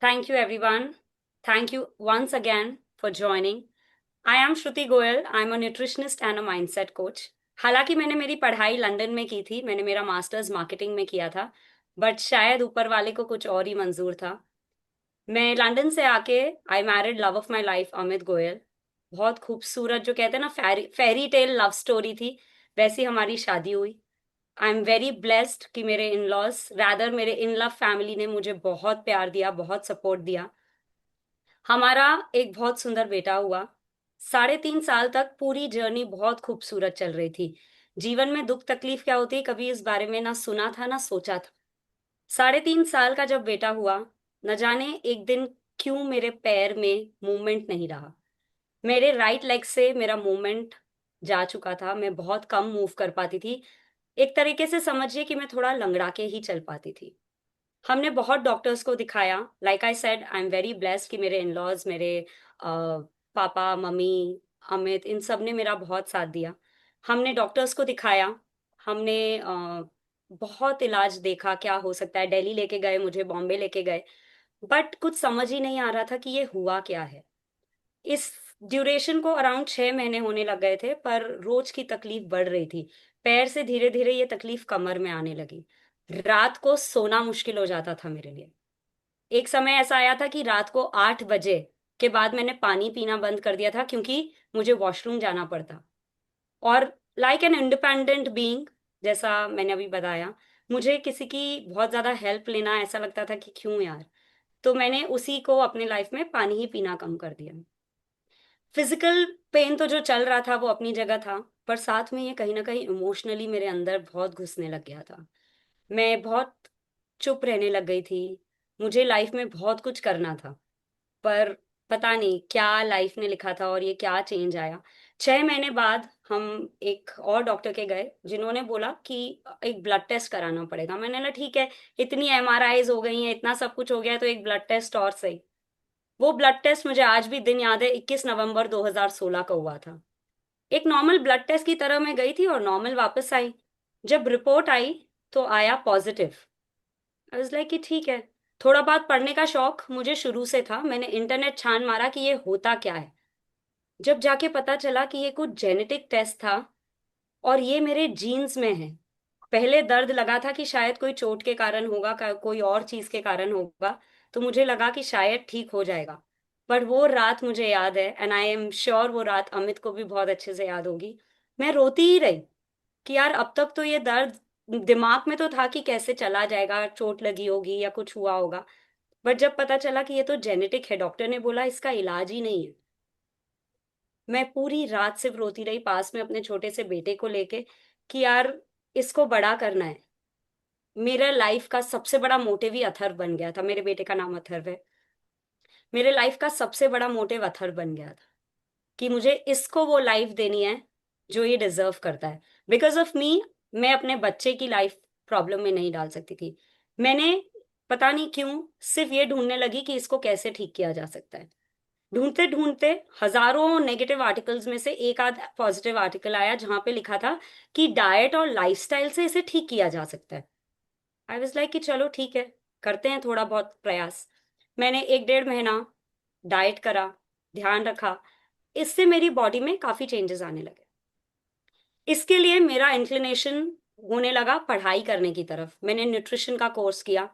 Thank you, everyone. Thank you once again for joining. I am Shruti Goyal. I'm a nutritionist and a mindset coach. हालांकि मैंने मेरी पढ़ाई London में की थी, मैंने मेरा मास्टर्स मार्केटिंग में किया था, बट शायद ऊपर वाले को कुछ और ही मंजूर था। मैं लंदन से आके I married love of my life Amit Goyal. बहुत खूबसूरत, जो कहते हैं ना, फेरी टेल लव स्टोरी थी, वैसी हमारी शादी हुई। आई एम वेरी ब्लेस्ड कि मेरे इन लॉज, रैदर मेरे इन लव फैमिली ने मुझे बहुत प्यार दिया, बहुत सपोर्ट दिया। हमारा एक बहुत सुंदर बेटा हुआ। 3.5 साल तक पूरी जर्नी बहुत खूबसूरत चल रही थी। जीवन में दुख तकलीफ क्या होती है, कभी इस बारे में ना सुना था ना सोचा था। 3.5 साल का जब बेटा हुआ, न जाने एक दिन क्यों मेरे पैर में मूवमेंट नहीं रहा। मेरे राइट लेग से मेरा मूवमेंट जा चुका था, मैं बहुत कम मूव कर पाती थी। एक तरीके से समझिए कि मैं थोड़ा लंगड़ा के ही चल पाती थी। हमने बहुत डॉक्टर्स को दिखाया। Like I said, I am very blessed कि मेरे इन लॉज, मेरे पापा मम्मी, अमित, इन सब ने मेरा बहुत साथ दिया। हमने डॉक्टर्स को दिखाया। हमने बहुत इलाज देखा, क्या हो सकता है, दिल्ली लेके गए मुझे, बॉम्बे लेके गए, बट कुछ समझ ही नहीं आ रहा था कि ये हुआ क्या है। इस ड्यूरेशन को अराउंड 6 महीने होने लग गए थे, पर रोज की तकलीफ बढ़ रही थी। पैर से धीरे धीरे ये तकलीफ कमर में आने लगी। रात को सोना मुश्किल हो जाता था मेरे लिए। एक समय ऐसा आया था कि रात को 8 बजे के बाद मैंने पानी पीना बंद कर दिया था, क्योंकि मुझे वॉशरूम जाना पड़ता। और लाइक एन इंडिपेंडेंट बीइंग, जैसा मैंने अभी बताया, मुझे किसी की बहुत ज्यादा हेल्प लेना ऐसा लगता था कि क्यों यार। तो मैंने उसी को अपने लाइफ में पानी ही पीना कम कर दिया। फिजिकल पेन तो जो चल रहा था वो अपनी जगह था, पर साथ में ये कहीं ना कहीं इमोशनली मेरे अंदर बहुत घुसने लग गया था। मैं बहुत चुप रहने लग गई थी। मुझे लाइफ में बहुत कुछ करना था, पर पता नहीं क्या लाइफ ने लिखा था और ये क्या चेंज आया। 6 महीने बाद हम एक और डॉक्टर के गए, जिन्होंने बोला कि एक ब्लड टेस्ट कराना पड़ेगा। मैंने बोला ठीक है, इतनी एमआरआईज हो गई हैं, इतना सब कुछ हो गया है, तो एक ब्लड टेस्ट और सही। वो ब्लड टेस्ट मुझे आज भी दिन याद है, 21 नवंबर 2016 का हुआ था। एक नॉर्मल ब्लड टेस्ट की तरह मैं गई थी और नॉर्मल वापस आई। जब रिपोर्ट आई तो आया पॉजिटिव। आई वाज लाइक कि ठीक है। थोड़ा बहुत पढ़ने का शौक मुझे शुरू से था, मैंने इंटरनेट छान मारा कि ये होता क्या है। जब जाके पता चला कि ये कुछ जेनेटिक टेस्ट था और ये मेरे जीन्स में है। पहले दर्द लगा था कि शायद कोई चोट के कारण होगा, कोई और चीज के कारण होगा, तो मुझे लगा कि शायद ठीक हो जाएगा। पर वो रात मुझे याद है, एंड आई एम श्योर वो रात अमित को भी बहुत अच्छे से याद होगी। मैं रोती ही रही कि यार अब तक तो ये दर्द दिमाग में तो था कि कैसे चला जाएगा, चोट लगी होगी या कुछ हुआ होगा। बट जब पता चला कि ये तो जेनेटिक है, डॉक्टर ने बोला इसका इलाज ही नहीं है, मैं पूरी रात सिर्फ रोती रही, पास में अपने छोटे से बेटे को लेके, कि यार इसको बड़ा करना है। मेरा लाइफ का सबसे बड़ा मोटिव ही अथर्व बन गया था। मेरे बेटे का नाम अथर्व है। मेरे लाइफ का सबसे बड़ा मोटिव अथर्व बन गया था कि मुझे इसको वो लाइफ देनी है जो ये डिजर्व करता है। बिकॉज ऑफ मी, मैं अपने बच्चे की लाइफ प्रॉब्लम में नहीं डाल सकती थी। मैंने पता नहीं क्यों सिर्फ ये ढूंढने लगी कि इसको कैसे ठीक किया जा सकता है। ढूंढते ढूंढते हजारों नेगेटिव आर्टिकल्स में से एक आध पॉजिटिव आर्टिकल आया, जहां पे लिखा था कि डाइट और लाइफस्टाइल से इसे ठीक किया जा सकता है। आई वाज लाइक कि चलो ठीक है, करते हैं थोड़ा बहुत प्रयास। मैंने 1 डेढ़ महीना डाइट करा, ध्यान रखा। इससे मेरी बॉडी में काफी चेंजेस आने लगे। इसके लिए मेरा इंक्लिनेशन होने लगा पढ़ाई करने की तरफ। मैंने न्यूट्रिशन का कोर्स किया।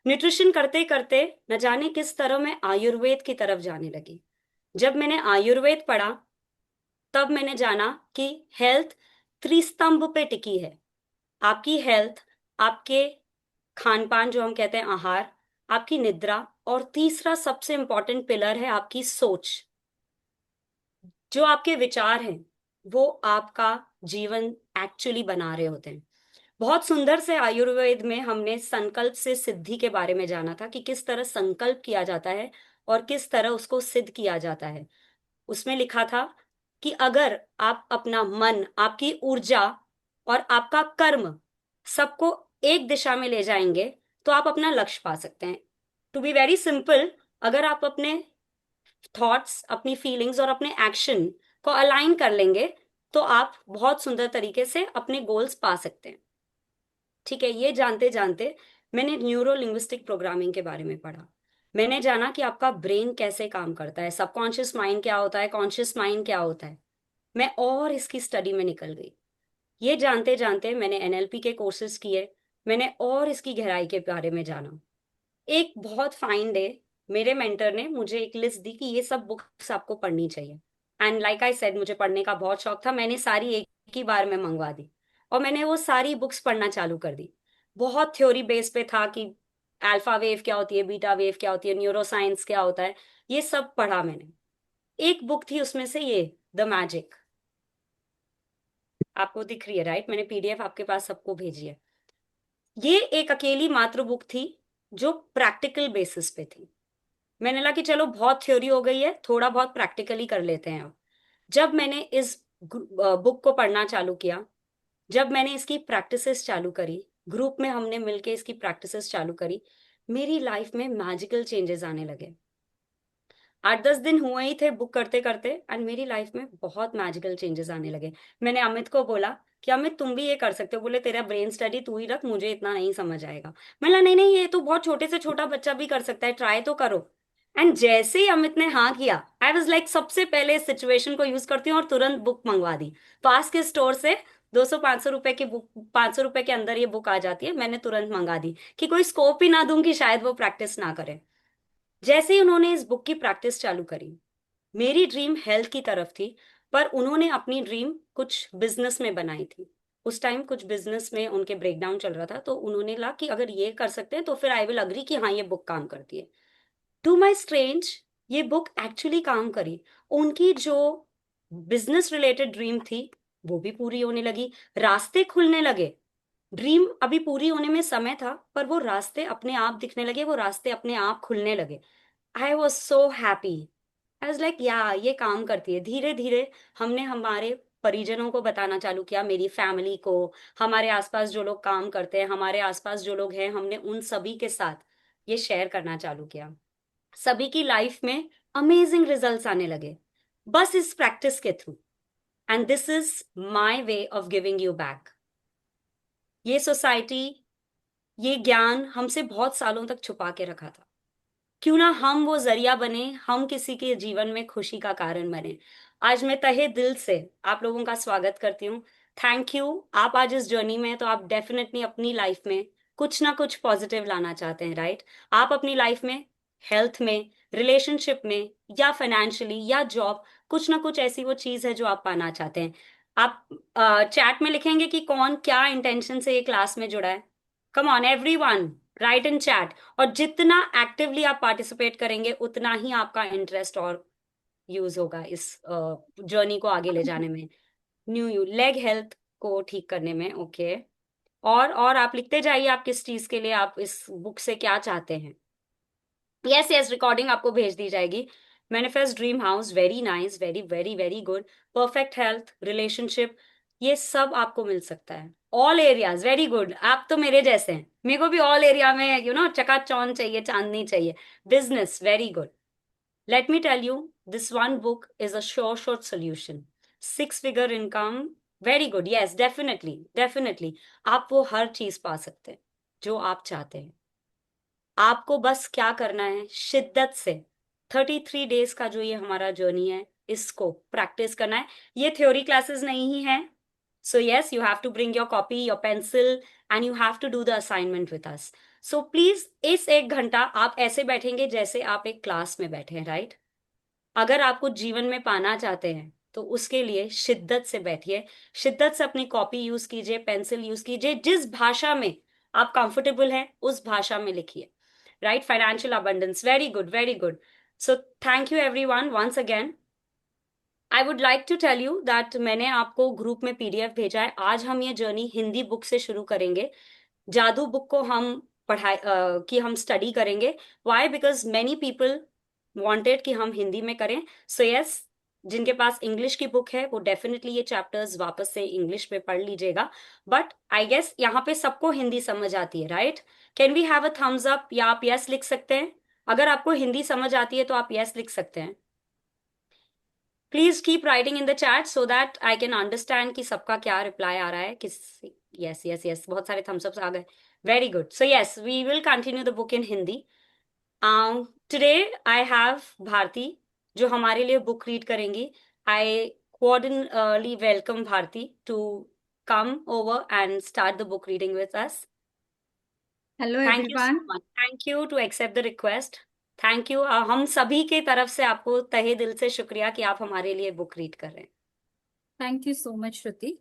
न्यूट्रिशन करते करते न जाने किस तरह मैं आयुर्वेद की तरफ जाने लगी। जब मैंने आयुर्वेद पढ़ा, तब मैंने जाना कि हेल्थ त्रिस्तंभ पे टिकी है। आपकी हेल्थ, आपके खान पान जो हम कहते हैं आहार, आपकी निद्रा, और तीसरा सबसे इंपॉर्टेंट पिलर है आपकी सोच। जो आपके विचार हैं वो आपका जीवन एक्चुअली बना रहे होते हैं। बहुत सुंदर से आयुर्वेद में हमने संकल्प से सिद्धि के बारे में जाना था कि किस तरह संकल्प किया जाता है और किस तरह उसको सिद्ध किया जाता है। उसमें लिखा था कि अगर आप अपना मन, आपकी ऊर्जा और आपका कर्म सबको एक दिशा में ले जाएंगे तो आप अपना लक्ष्य पा सकते हैं। टू बी वेरी सिंपल, अगर आप अपने थॉट्स, अपनी फीलिंग्स और अपने एक्शन को अलाइन कर लेंगे तो आप बहुत सुंदर तरीके से अपने गोल्स पा सकते हैं। ठीक है, ये जानते जानते मैंने न्यूरो लिंग्विस्टिक प्रोग्रामिंग के बारे में पढ़ा। मैंने जाना कि आपका ब्रेन कैसे काम करता है, सबकॉन्शियस माइंड क्या होता है, कॉन्शियस माइंड क्या होता है। मैं और इसकी स्टडी में निकल गई। ये जानते जानते मैंने एनएलपी के कोर्सेज किए। मैंने और इसकी गहराई के बारे में जाना। एक बहुत फाइन डे मेरे मेंटर ने मुझे एक लिस्ट दी कि ये सब बुक्स आपको पढ़नी चाहिए। एंड लाइक आई सेड, मुझे पढ़ने का बहुत शौक था। मैंने सारी एक ही बार में मंगवा दी और मैंने वो सारी बुक्स पढ़ना चालू कर दी। बहुत थ्योरी बेस पे था कि अल्फा वेव क्या होती है, बीटा वेव क्या होती है, न्यूरो साइंस क्या होता है। ये सब पढ़ा मैंने। एक बुक थी उसमें से, ये द मैजिक। आपको दिख रही है राइट? मैंने पीडीएफ आपके पास सबको भेजी है। ये एक अकेली मात्र बुक थी जो प्रैक्टिकल बेसिस पे थी। मैंने लगा कि चलो बहुत थ्योरी हो गई है, थोड़ा बहुत प्रैक्टिकली कर लेते हैं अब। जब मैंने इस बुक को पढ़ना चालू किया, जब मैंने इसकी प्रैक्टिसेस चालू करी, ग्रुप में हमने मिलके इसकी प्रैक्टिसेस चालू करी, मेरी लाइफ में मैजिकल चेंजेस आने लगे। 8-10 दिन हुए ही थे बुक करते करते, एंड मेरी लाइफ में बहुत मैजिकल चेंजेस आने लगे। मैंने अमित को बोला कि अमित तुम भी ये कर सकते हो। बोले तेरा ब्रेन स्टडी तू ही रख, मुझे इतना नहीं समझ आएगा। मैंने बोला नहीं नहीं, ये तो बहुत छोटे से छोटा बच्चा भी कर सकता है, ट्राई तो करो। एंड जैसे ही अमित ने हाँ किया, आई वॉज लाइक सबसे पहले इस सिचुएशन को यूज करती हूँ और तुरंत बुक मंगवा दी। पास के स्टोर से 200-500 रुपए की बुक, 500 रुपए के अंदर ये बुक आ जाती है, मैंने तुरंत मंगा दी कि कोई स्कोप ही ना दूं कि शायद वो प्रैक्टिस ना करे। जैसे ही उन्होंने इस बुक की प्रैक्टिस चालू करी, मेरी ड्रीम हेल्थ की तरफ थी, पर उन्होंने अपनी ड्रीम कुछ बिजनेस में बनाई थी। उस टाइम कुछ बिजनेस में उनके ब्रेकडाउन चल रहा था, तो उन्होंने लगा कि अगर ये कर सकते हैं तो फिर आई विल अग्री कि हाँ ये बुक काम करती है। टू माई स्ट्रेंज, ये बुक एक्चुअली काम करी। उनकी जो बिजनेस रिलेटेड ड्रीम थी वो भी पूरी होने लगी, रास्ते खुलने लगे। ड्रीम अभी पूरी होने में समय था, पर वो रास्ते अपने आप दिखने लगे, वो रास्ते अपने आप खुलने लगे। I was so happy. I was like या ये काम करती है। धीरे धीरे हमने हमारे परिजनों को बताना चालू किया, मेरी फैमिली को, हमारे आसपास जो लोग काम करते हैं, हमारे आसपास जो लोग हैं, हमने उन सभी के साथ ये शेयर करना चालू किया। सभी की लाइफ में अमेजिंग रिजल्ट्स आने लगे, बस इस प्रैक्टिस के through. And this is my way of giving you back. ये सोसाइटी, ये ज्ञान हमसे बहुत सालों तक छुपा के रखा था। क्यों ना हम वो जरिया बने, हम किसी के जीवन में खुशी का कारण बने। आज मैं तहे दिल से आप लोगों का स्वागत करती हूँ। Thank you. आप आज इस जर्नी में हैं, तो आप डेफिनेटली अपनी लाइफ में कुछ ना कुछ पॉजिटिव लाना चाहते हैं, राइट? आप अपनी लाइफ में, हेल्थ में, रिलेशनशिप में, या फाइनेंशियली, या जॉब, कुछ ना कुछ ऐसी वो चीज है जो आप पाना चाहते हैं। आप चैट में लिखेंगे कि कौन क्या इंटेंशन से ये क्लास में जुड़ा है। कम on everyone, right in chat. और जितना एक्टिवली आप पार्टिसिपेट करेंगे, उतना ही आपका इंटरेस्ट और यूज होगा इस जर्नी को आगे ले जाने में, न्यू यू लेग हेल्थ को ठीक करने में। ओके। और आप लिखते जाइए आप किस चीज के लिए आप इस बुक से क्या चाहते हैं। यस यस, रिकॉर्डिंग आपको भेज दी जाएगी। Manifest dream house, very nice, very very very good. Perfect health, relationship, ये सब आपको मिल सकता है। All areas, very good. आप तो मेरे जैसे हैं, मेरे को भी ऑल एरिया में चकाचौंध चाहिए, चांदनी चाहिए। Business, very good. Let me tell you, this one book is a sure short solution. 6 figure income, very good. Yes, definitely definitely. आप वो हर चीज पा सकते हैं जो आप चाहते हैं। आपको बस क्या करना है, शिद्दत से 33 डेज का जो ये हमारा जर्नी है, इसको प्रैक्टिस करना है। ये थ्योरी क्लासेस नहीं ही है। So yes, you have to bring your copy, your pencil, and you have to do the assignment with us. So please इस 1 घंटा आप ऐसे बैठेंगे जैसे आप एक क्लास में बैठे हैं, राइट? अगर आप कुछ जीवन में पाना चाहते हैं तो उसके लिए शिद्दत से बैठिए, शिद्दत से अपनी कॉपी यूज कीजिए, पेंसिल यूज कीजिए, जिस भाषा में आप कंफर्टेबल हैं उस भाषा में लिखिए। Right? Financial abundance, very good, very good. So thank you everyone once again. I would like to tell you that मैंने आपको ग्रुप में पीडीएफ भेजा है। आज हम ये जर्नी हिंदी बुक से शुरू करेंगे। जादू बुक को हम कि हम स्टडी करेंगे। Why? Because many people wanted कि हम हिंदी में करें। सो यस, जिनके पास इंग्लिश की बुक है वो डेफिनेटली ये चैप्टर्स वापस से इंग्लिश में पढ़ लीजिएगा। बट आई गेस यहाँ पे सबको हिंदी समझ आती है, right? Can we have a thumbs up, या आप यस लिख सकते हैं? अगर आपको हिंदी समझ आती है तो आप यस लिख सकते हैं। Please keep writing in the chat so that I can understand कि सबका क्या रिप्लाई आ रहा है, किस। यस यस यस, बहुत सारे थम्स अप्स आ गए। Very good. So yes, we will continue the book in Hindi. Today I have Bharti जो हमारे लिए बुक रीड करेंगी. I cordially welcome Bharti to come over and start the book reading with us. Hello Thank you so everyone. much. Thank you to accept the request. Thank you. हम सभी के तरफ से आपको तहे दिल से शुक्रिया कि आप हमारे लिए बुक रीड कर रहे हैं. Thank you so much Shruti.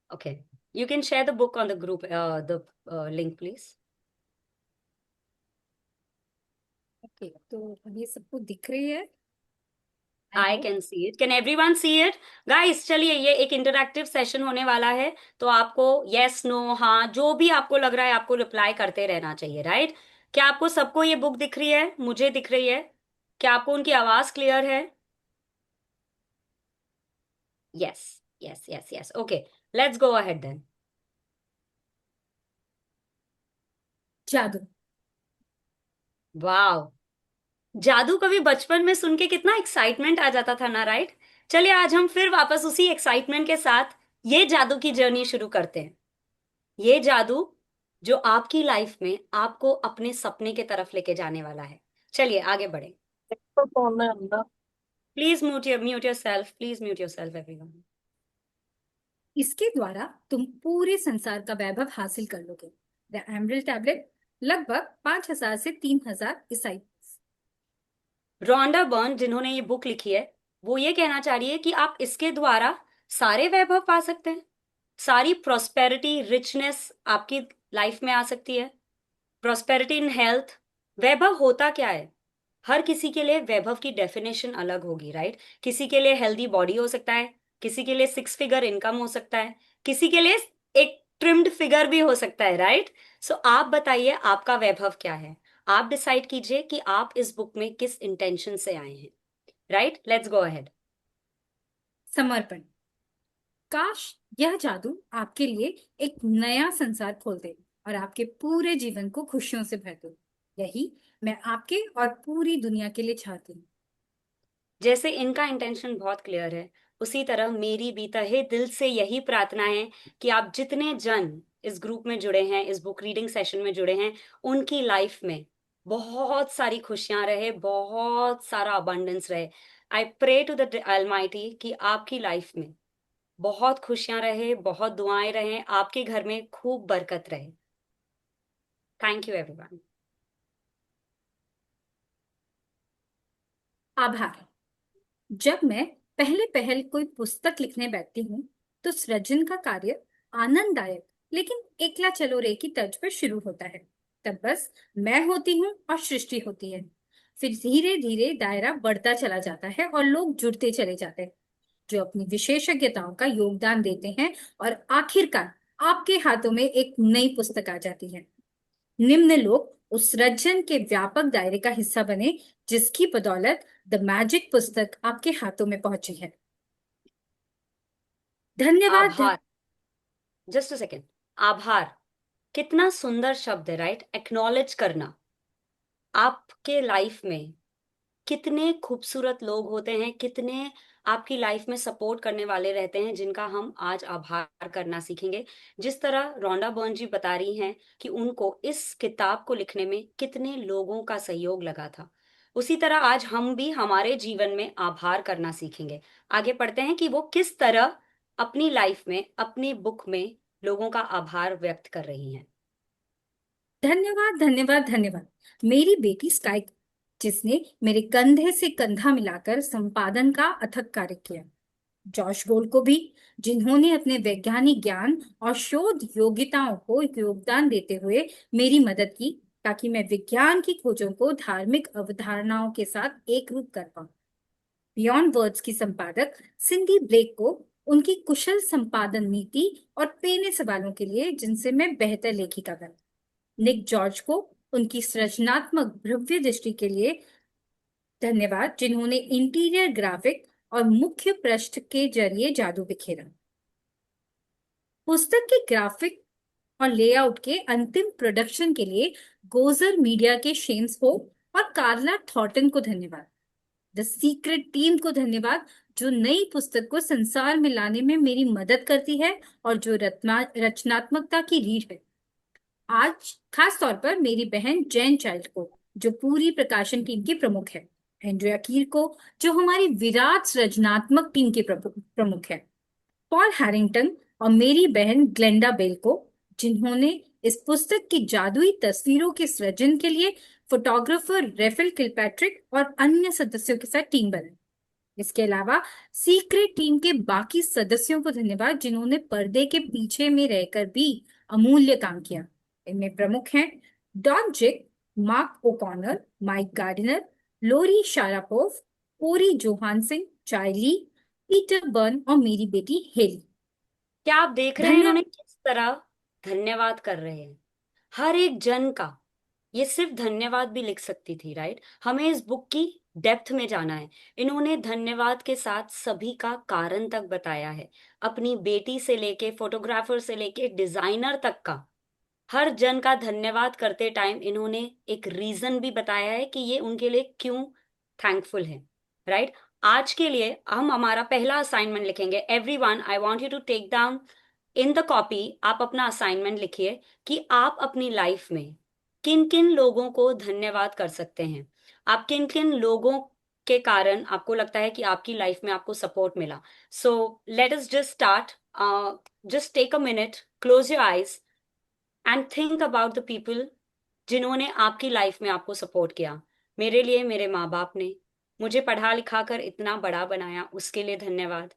Okay. You can share the book on the group, the link, please. Okay, तो ये सबको दिख रही है? I I hope. Can see it. Can everyone see it? Guys चलिए, ये एक इंटरैक्टिव सेशन होने वाला है. तो आपको यस नो हाँ जो भी आपको लग रहा है आपको रिप्लाई करते रहना चाहिए, राइट? क्या आपको सबको ये बुक दिख रही है? मुझे दिख रही है. क्या आपको उनकी आवाज क्लियर है? Yes. Yes yes yes. Okay. Let's go ahead then. जादू। वाओ. जादू कभी बचपन में सुन के कितना एक्साइटमेंट आ जाता था ना, राइट? चलिए आज हम फिर वापस उसी एक्साइटमेंट के साथ ये जादू की जर्नी शुरू करते हैं. ये जादू जो आपकी लाइफ में आपको अपने सपने के तरफ लेके जाने वाला है. चलिए आगे बढ़े. तो कौन है अंदर? Please mute your self. Please mute your self everyone. इसके द्वारा तुम पूरे संसार का वैभव हासिल कर लोगे। द एमरल्ड टैबलेट, लगभग 5,000 से 3,000 ईसाई। रोंडा बर्न जिन्होंने ये बुक लिखी है वो ये कहना चाह रही है कि आप इसके द्वारा सारे वैभव पा सकते हैं. सारी प्रोस्पेरिटी रिचनेस आपकी लाइफ में आ सकती है. Prosperity in health. वैभव होता क्या है? हर किसी के लिए वैभव की डेफिनेशन अलग होगी, राइट? किसी के लिए हेल्दी बॉडी हो सकता है, किसी के लिए 6 फिगर इनकम हो सकता है, किसी के लिए एक ट्रिम्ड फिगर भी हो सकता है, राइट? सो आप बताइए आपका वैभव क्या है. आप डिसाइड कीजिए कि आप इस बुक में किस इंटेंशन से आए हैं. Right, let's go ahead. समर्पण। काश यह जादू आपके लिए एक नया संसार खोल दे और आपके पूरे जीवन को खुशियों से भर दे। यही मैं आपके और पूरी दुनिया के लिए चाहती हूँ। जैसे इनका इंटेंशन बहुत क्लियर है, उसी तरह मेरी भी तहे दिल से यही प्रार्थना है कि आप जितने जन इस ग्रुप में जुड़े हैं, इस बुक रीडिंग सेशन में जुड़े हैं, उनकी लाइफ में बहुत सारी खुशियां रहे, बहुत सारा अबंडेंस रहे. I pray to the almighty कि आपकी लाइफ में बहुत खुशियां रहे, बहुत दुआएं रहें, आपके घर में खूब बरकत रहे. Thank you everyone. आभार। जब मैं पहले पहल कोई पुस्तक लिखने बैठती हूँ तो सृजन का कार्य आनंददायक लेकिन एकला चलो रे की तर्ज पर शुरू होता है। तब बस मैं होती हूँ और सृष्टि होती है। फिर धीरे धीरे दायरा बढ़ता चला जाता है और लोग जुड़ते चले जाते हैं जो अपनी विशेषज्ञताओं का योगदान देते हैं और आखिरकार आपके हाथों में एक नई पुस्तक आ जाती है। निम्न लोग उस सृजन के व्यापक दायरे का हिस्सा बने जिसकी बदौलत द मैजिक पुस्तक आपके हाथों में पहुंची है। धन्यवाद। आभार. Just a second. आभार कितना सुंदर शब्द है, राइट? एक्नॉलेज करना. आपके लाइफ में कितने खूबसूरत लोग होते हैं, कितने आपकी लाइफ में सपोर्ट करने वाले रहते हैं जिनका हम आज आभार करना सीखेंगे. जिस तरह रोंडा बर्न जी बता रही हैं कि उनको इस किताब को लिखने में कितने लोगों का सहयोग लगा था, उसी तरह आज हम भी हमारे जीवन में आभार करना सीखेंगे. आगे पढ़ते हैं कि वो किस तरह अपनी लाइफ में, अपनी बुक में लोगों का आभार व्यक्त कर रही हैं. धन्यवाद धन्यवाद धन्यवाद। मेरी बेटी स्काई, जिसने मेरे कंधे से कंधा मिलाकर संपादन का अथक कार्य किया। जॉश गोल को भी, जिन्होंने अपने वैज्ञानिक ज्ञान और शोध योग्यताओं को योगदान देते हुए मेरी मदद की ताकि मैं विज्ञान की खोजों को धार्मिक अवधारणाओं के साथ एक रूप कर पाऊं। बियॉन्ड वर्ड्स की संपादक सिंडी ब्लेक को उनकी कुशल संपादन नीति और पेने सवालों के लिए जिनसे मैं बेहतर लेखिका बन। निक जॉर्ज को उनकी सृजनात्मक भव्य दृष्टि के लिए धन्यवाद, जिन्होंने इंटीरियर ग्राफिक और मुख्य पृष्ठ के जरिए जादू बिखेरा। पुस्तक के ग्राफिक और लेआउट के अंतिम प्रोडक्शन के लिए गोजर मीडिया के शेम्स हो और कार्ला थॉर्टन को धन्यवाद। द सीक्रेट टीम को धन्यवाद, जो नई पुस्तक को संसार में लाने में मेरी मदद करती है और जो रचनात्मकता की रीढ़ है। आज खास तौर पर मेरी बहन जैन चाइल्ड को, जो पूरी प्रकाशन टीम की प्रमुख है, एंड्रिया कीर को, जो हमारी विराट सृजनात्मक टीम की प्रमुख है, पॉल हैरिंगटन और मेरी बहन ग्लेंडा बेल को, जिन्होंने इस पुस्तक की जादुई तस्वीरों के सृजन के लिए फोटोग्राफर रेफेल किलपैट्रिक और अन्य सदस्यों के साथ टीम बनाई। इसके अलावा सीक्रेट टीम के बाकी सदस्यों को धन्यवाद, जिन्होंने पर्दे के पीछे में रहकर भी अमूल्य काम किया। इनमें प्रमुख हैं डॉन जिक, मार्क ओकॉनर, माइक गार्डिनर, लोरी शारापोव, ओरी जोहानसिंग, चार्ली, पीटर बर्न और मेरी बेटी हेली। क्या आप देख रहे हैं धन्यवाद। इन्होंने किस तरह धन्यवाद कर रहे हैं हर एक जन का। ये सिर्फ धन्यवाद भी लिख सकती थी, राइट? हमें इस बुक की डेप्थ में जाना है। इन्होंने धन्यवाद के साथ सभी का कारण तक बताया है, अपनी बेटी से लेके फोटोग्राफर से लेके डिजाइनर तक का। हर जन का धन्यवाद करते टाइम इन्होंने एक रीजन भी बताया है कि ये उनके लिए क्यों थैंकफुल है, राइट? आज के लिए हम हमारा पहला असाइनमेंट लिखेंगे। Everyone, I want you to take down in the copy. आप अपना असाइनमेंट लिखिए कि आप अपनी लाइफ में किन किन लोगों को धन्यवाद कर सकते हैं। आप किन किन लोगों के कारण आपको लगता है कि आपकी लाइफ में आपको सपोर्ट मिला। So let us just start. Just take a minute, close your eyes and think about the people जिन्होंने आपकी लाइफ में आपको सपोर्ट किया। मेरे लिए मेरे माँ बाप ने मुझे पढ़ा लिखा कर इतना बड़ा बनाया, उसके लिए धन्यवाद।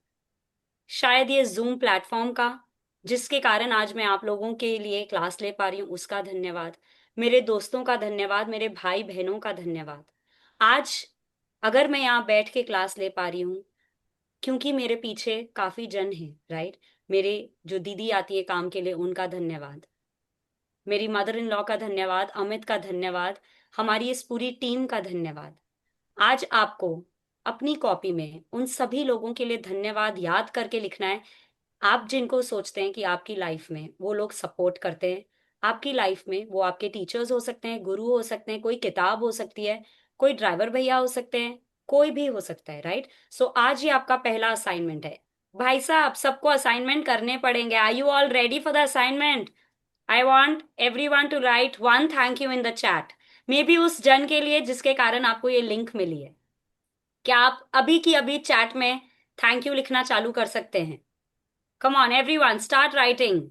शायद ये जूम प्लेटफॉर्म का, जिसके कारण आज मैं आप लोगों के लिए क्लास ले पा रही हूँ, उसका धन्यवाद। मेरे दोस्तों का धन्यवाद, मेरे भाई बहनों का धन्यवाद। आज अगर मैं यहाँ बैठ के क्लास ले पा रही हूँ क्योंकि मेरे पीछे काफी जन है, राइट? मेरे जो दीदी आती है काम के लिए, उनका धन्यवाद। मेरी मदर इन लॉ का धन्यवाद, अमित का धन्यवाद, हमारी इस पूरी टीम का धन्यवाद। आज आपको अपनी कॉपी में उन सभी लोगों के लिए धन्यवाद याद करके लिखना है, आप जिनको सोचते हैं कि आपकी लाइफ में वो लोग सपोर्ट करते हैं। आपकी लाइफ में वो आपके टीचर्स हो सकते हैं, गुरु हो सकते हैं, कोई किताब हो सकती है, कोई ड्राइवर भैया हो सकते हैं, कोई भी हो सकता है, राइट? सो आज ये आपका पहला असाइनमेंट है। भाई साहब, सबको असाइनमेंट करने पड़ेंगे। Are you all ready for the assignment? I want everyone to write one thank you in the chat. Maybe उस जन के लिए जिसके कारण आपको ये लिंक मिली है। क्या आप अभी की अभी चैट में थैंक यू लिखना चालू कर सकते हैं? Come on everyone, start writing.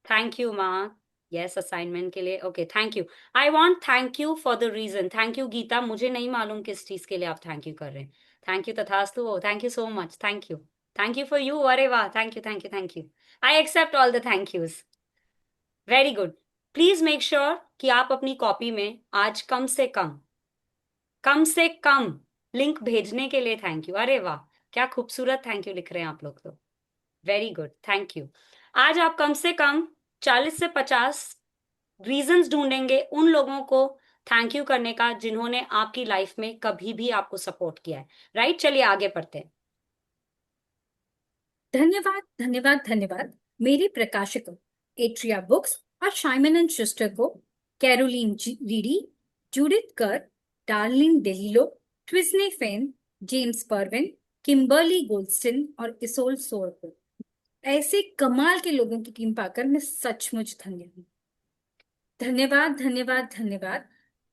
Thank you ma'am. Yes, assignment के लिए okay, thank you. I want thank you for the reason. Thank you Geeta, मुझे नहीं मालूम किस चीज के लिए आप थैंक यू कर रहे हैं। थैंक यू तथास्तु। Oh thank you so much, thank you. Thank you for you, अरे वाह, thank you thank you thank you. I accept all the thank yous. Very good. Please make sure कि आप अपनी copy में आज कम से कम link भेजने के लिए थैंक यू। अरे वाह, क्या खूबसूरत थैंक यू लिख रहे हैं आप लोग तो। Very good, thank you. आज आप कम से कम 40 से 50 रीजंस ढूंढेंगे उन लोगों को थैंक यू करने का जिन्होंने आपकी लाइफ में कभी भी आपको सपोर्ट किया है, राइट? चलिए आगे बढ़ते हैं। धन्यवाद धन्यवाद धन्यवाद मेरे प्रकाशकों एट्रिया बुक्स और शाइमन एंड शस्टर को, कैरोलीन रीडी, जूडिथ कर, डार्लिन डेलिलो, ट्विस्ने फेन, जेम्स पर्विन, किम्बर्ली गोल्डस्टिन और इसोल सोर को। ऐसे कमाल के लोगों की टीम पाकर मैं सचमुच धन्य हूँ। धन्यवाद धन्यवाद धन्यवाद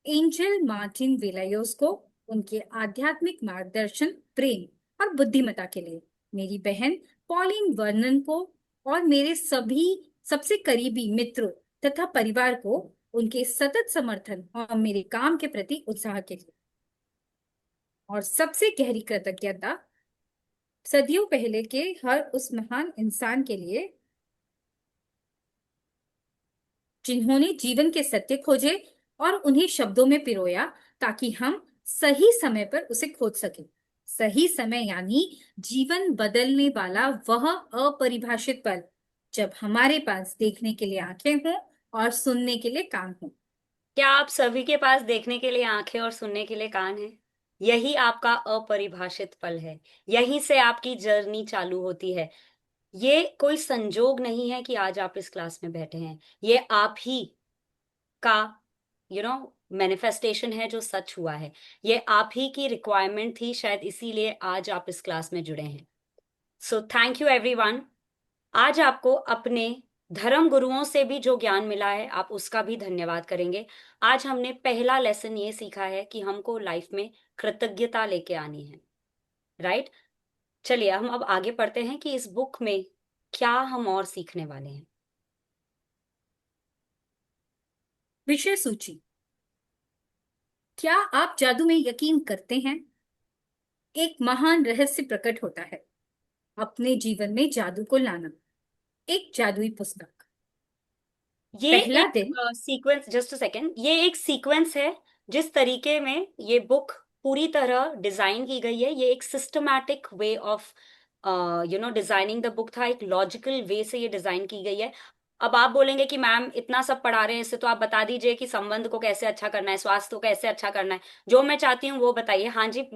एंजल मार्टिन वेलायोस को, उनके आध्यात्मिक मार्गदर्शन, प्रेम और बुद्धिमत्ता के लिए, मेरी बहन पॉलिन वर्नन को और मेरे सभी सबसे करीबी मित्रों तथा परिवार को उनके सतत समर्थन और मेरे काम के प्रति उत्साह के लिए, और सबसे गहरी कृतज्ञता सदियों पहले के हर उस महान इंसान के लिए जिन्होंने जीवन के सत्य खोजे और उन्हें शब्दों में पिरोया ताकि हम सही समय पर उसे खोज सकें। सही समय यानी जीवन बदलने वाला वह अपरिभाषित पल, जब हमारे पास देखने के लिए आंखें हों और सुनने के लिए कान हों। क्या आप सभी के पास देखने के लिए आंखें और सुनने के लिए कान है? यही आपका अपरिभाषित पल है। यहीं से आपकी जर्नी चालू होती है। ये कोई संजोग नहीं है कि आज आप इस क्लास में बैठे हैं। ये आप ही का मैनिफेस्टेशन है जो सच हुआ है। ये आप ही की रिक्वायरमेंट थी, शायद इसीलिए आज आप इस क्लास में जुड़े हैं। सो थैंक यू एवरीवन। आज आपको अपने धर्म गुरुओं से भी जो ज्ञान मिला है आप उसका भी धन्यवाद करेंगे। आज हमने पहला लेसन ये सीखा है कि हमको लाइफ में कृतज्ञता लेके आनी है, राइट। चलिए हम अब आगे पढ़ते हैं कि इस बुक में क्या हम और सीखने वाले हैं। विषय सूची। क्या आप जादू में यकीन करते हैं? एक महान रहस्य प्रकट होता है। अपने जीवन में जादू को लाना। एक जादुई पुस्तक। ये पहला एक दिन। सीक्वेंस, जस्ट अ सेकेंड, ये एक सीक्वेंस है। जिस तरीके में ये बुक पूरी तरह डिजाइन की गई है, ये एक systematic way of designing the book था। एक लॉजिकल वे से ये डिजाइन की गई है। अब आप बोलेंगे कि मैम इतना सब पढ़ा रहे हैं, इससे तो आप बता दीजिए कि संबंध को कैसे अच्छा करना है, स्वास्थ्य को कैसे अच्छा करना है। जो मैं चाहती हूँ वो बताइए। हाँ जी,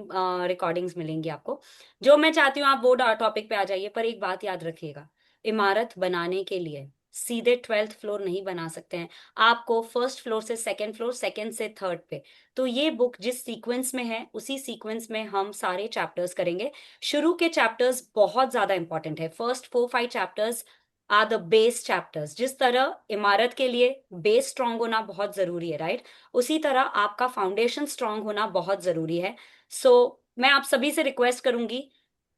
रिकॉर्डिंग्स मिलेंगी आपको। जो मैं चाहती हूँ आप वो टॉपिक पे आ जाइए, पर एक बात याद रखिएगा, इमारत बनाने के लिए सीधे 12th फ्लोर नहीं बना सकते हैं। आपको फर्स्ट फ्लोर से सेकंड फ्लोर, सेकंड से थर्ड पे। तो ये बुक जिस सीक्वेंस में है उसी सीक्वेंस में हम सारे चैप्टर्स करेंगे। शुरू के चैप्टर्स बहुत ज्यादा इंपॉर्टेंट है। First 4-5 chapters are the base chapters. जिस तरह इमारत के लिए बेस स्ट्रांग होना बहुत जरूरी है, राइट, उसी तरह आपका फाउंडेशन स्ट्रांग होना बहुत जरूरी है। सो मैं आप सभी से रिक्वेस्ट करूंगी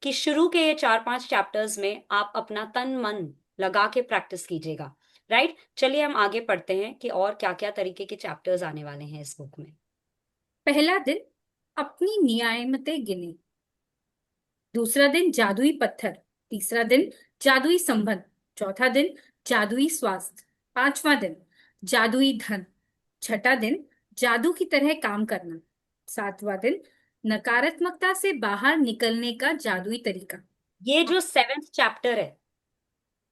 कि शुरू के ये 4-5 चैप्टर्स में आप अपना तन मन लगा के प्रैक्टिस कीजिएगा, राइट। चलिए हम आगे पढ़ते हैं कि और क्या क्या तरीके के चैप्टर्स आने वाले हैं इस बुक में। पहला दिन। अपनी नियामतें गिने। दूसरा दिन जादुई पत्थर। तीसरा दिन जादुई संबंध। चौथा दिन जादुई स्वास्थ्य। पांचवा दिन जादुई धन। छठा दिन जादू की तरह काम करना। सातवां दिन नकारात्मकता से बाहर निकलने का जादुई तरीका। ये जो 7th चैप्टर है,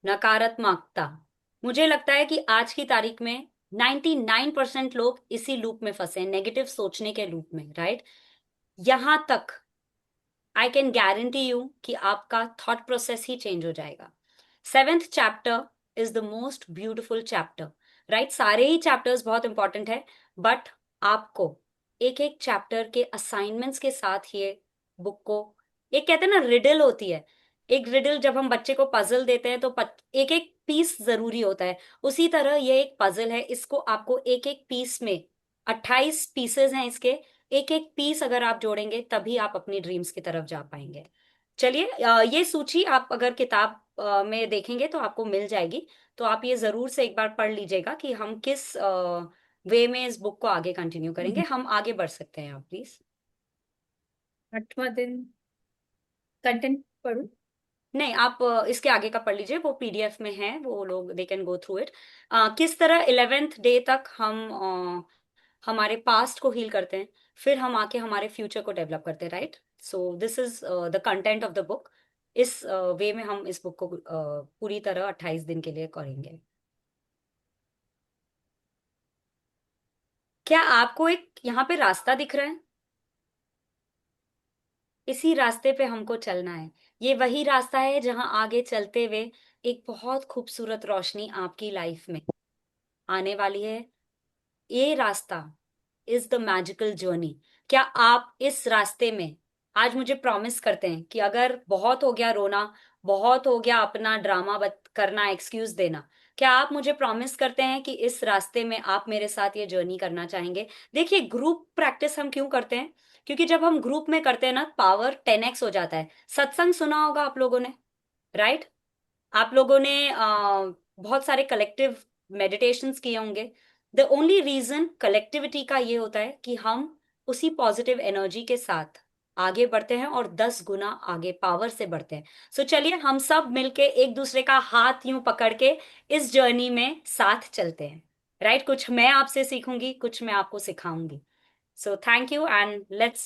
नकारात्मकता, मुझे लगता है कि आज की तारीख में 99% लोग इसी लूप में फंसे हैं, नेगेटिव सोचने के लूप में, राइट। यहां तक आई कैन गारंटी यू कि आपका थॉट प्रोसेस ही चेंज हो जाएगा। 7th chapter is the most beautiful chapter, right. सारे ही चैप्टर्स बहुत इंपॉर्टेंट है, बट आपको एक एक चैप्टर के असाइनमेंट्स के साथ ये बुक को, एक कहते हैं ना रिडल होती है, एक रिडल जब हम बच्चे को पजल देते हैं तो एक एक पीस जरूरी होता है, उसी तरह ये एक पजल है। इसको आपको एक एक पीस में, 28 पीसेस हैं इसके, एक एक पीस अगर आप जोड़ेंगे तभी आप अपनी ड्रीम्स की तरफ जा पाएंगे। चलिए ये सूची आप अगर किताब में देखेंगे तो आपको मिल जाएगी। तो आप ये जरूर से एक बार पढ़ लीजिएगा कि हम किस वे में इस बुक को आगे कंटिन्यू करेंगे। हम आगे बढ़ सकते हैं, आप प्लीज। आठवां दिन कंटेंट पढ़ू। नहीं, आप इसके आगे का पढ़ लीजिए, वो पीडीएफ में है, वो लोग they can go through it. किस तरह 11th डे तक हम हमारे पास्ट को हील करते हैं, फिर हम आके हमारे फ्यूचर को डेवलप करते हैं, right. So this is the content of the book. इस वे में हम इस बुक को पूरी तरह 28 दिन के लिए करेंगे। क्या आपको एक यहाँ पे रास्ता दिख रहा है? इसी रास्ते पे हमको चलना है। ये वही रास्ता है जहां आगे चलते हुए एक बहुत खूबसूरत रोशनी आपकी लाइफ में आने वाली है। ये रास्ता इज द मैजिकल जर्नी। क्या आप इस रास्ते में आज मुझे प्रॉमिस करते हैं कि अगर बहुत हो गया रोना, बहुत हो गया अपना ड्रामा करना, एक्सक्यूज देना, क्या आप मुझे प्रॉमिस करते हैं कि इस रास्ते में आप मेरे साथ ये जर्नी करना चाहेंगे? देखिए, ग्रुप प्रैक्टिस हम क्यों करते हैं? क्योंकि जब हम ग्रुप में करते हैं ना, पावर 10x हो जाता है। सत्संग सुना होगा आप लोगों ने, राइट। आप लोगों ने बहुत सारे कलेक्टिव मेडिटेशंस किए होंगे। द ओनली रीजन कलेक्टिविटी का ये होता है कि हम उसी पॉजिटिव एनर्जी के साथ आगे बढ़ते हैं और 10 गुना आगे पावर से बढ़ते हैं। सो चलिए हम सब मिलके एक दूसरे का हाथ यूं पकड़ के इस जर्नी में साथ चलते हैं, राइट। कुछ मैं आपसे सीखूंगी, कुछ मैं आपको सिखाऊंगी। So thank you and let's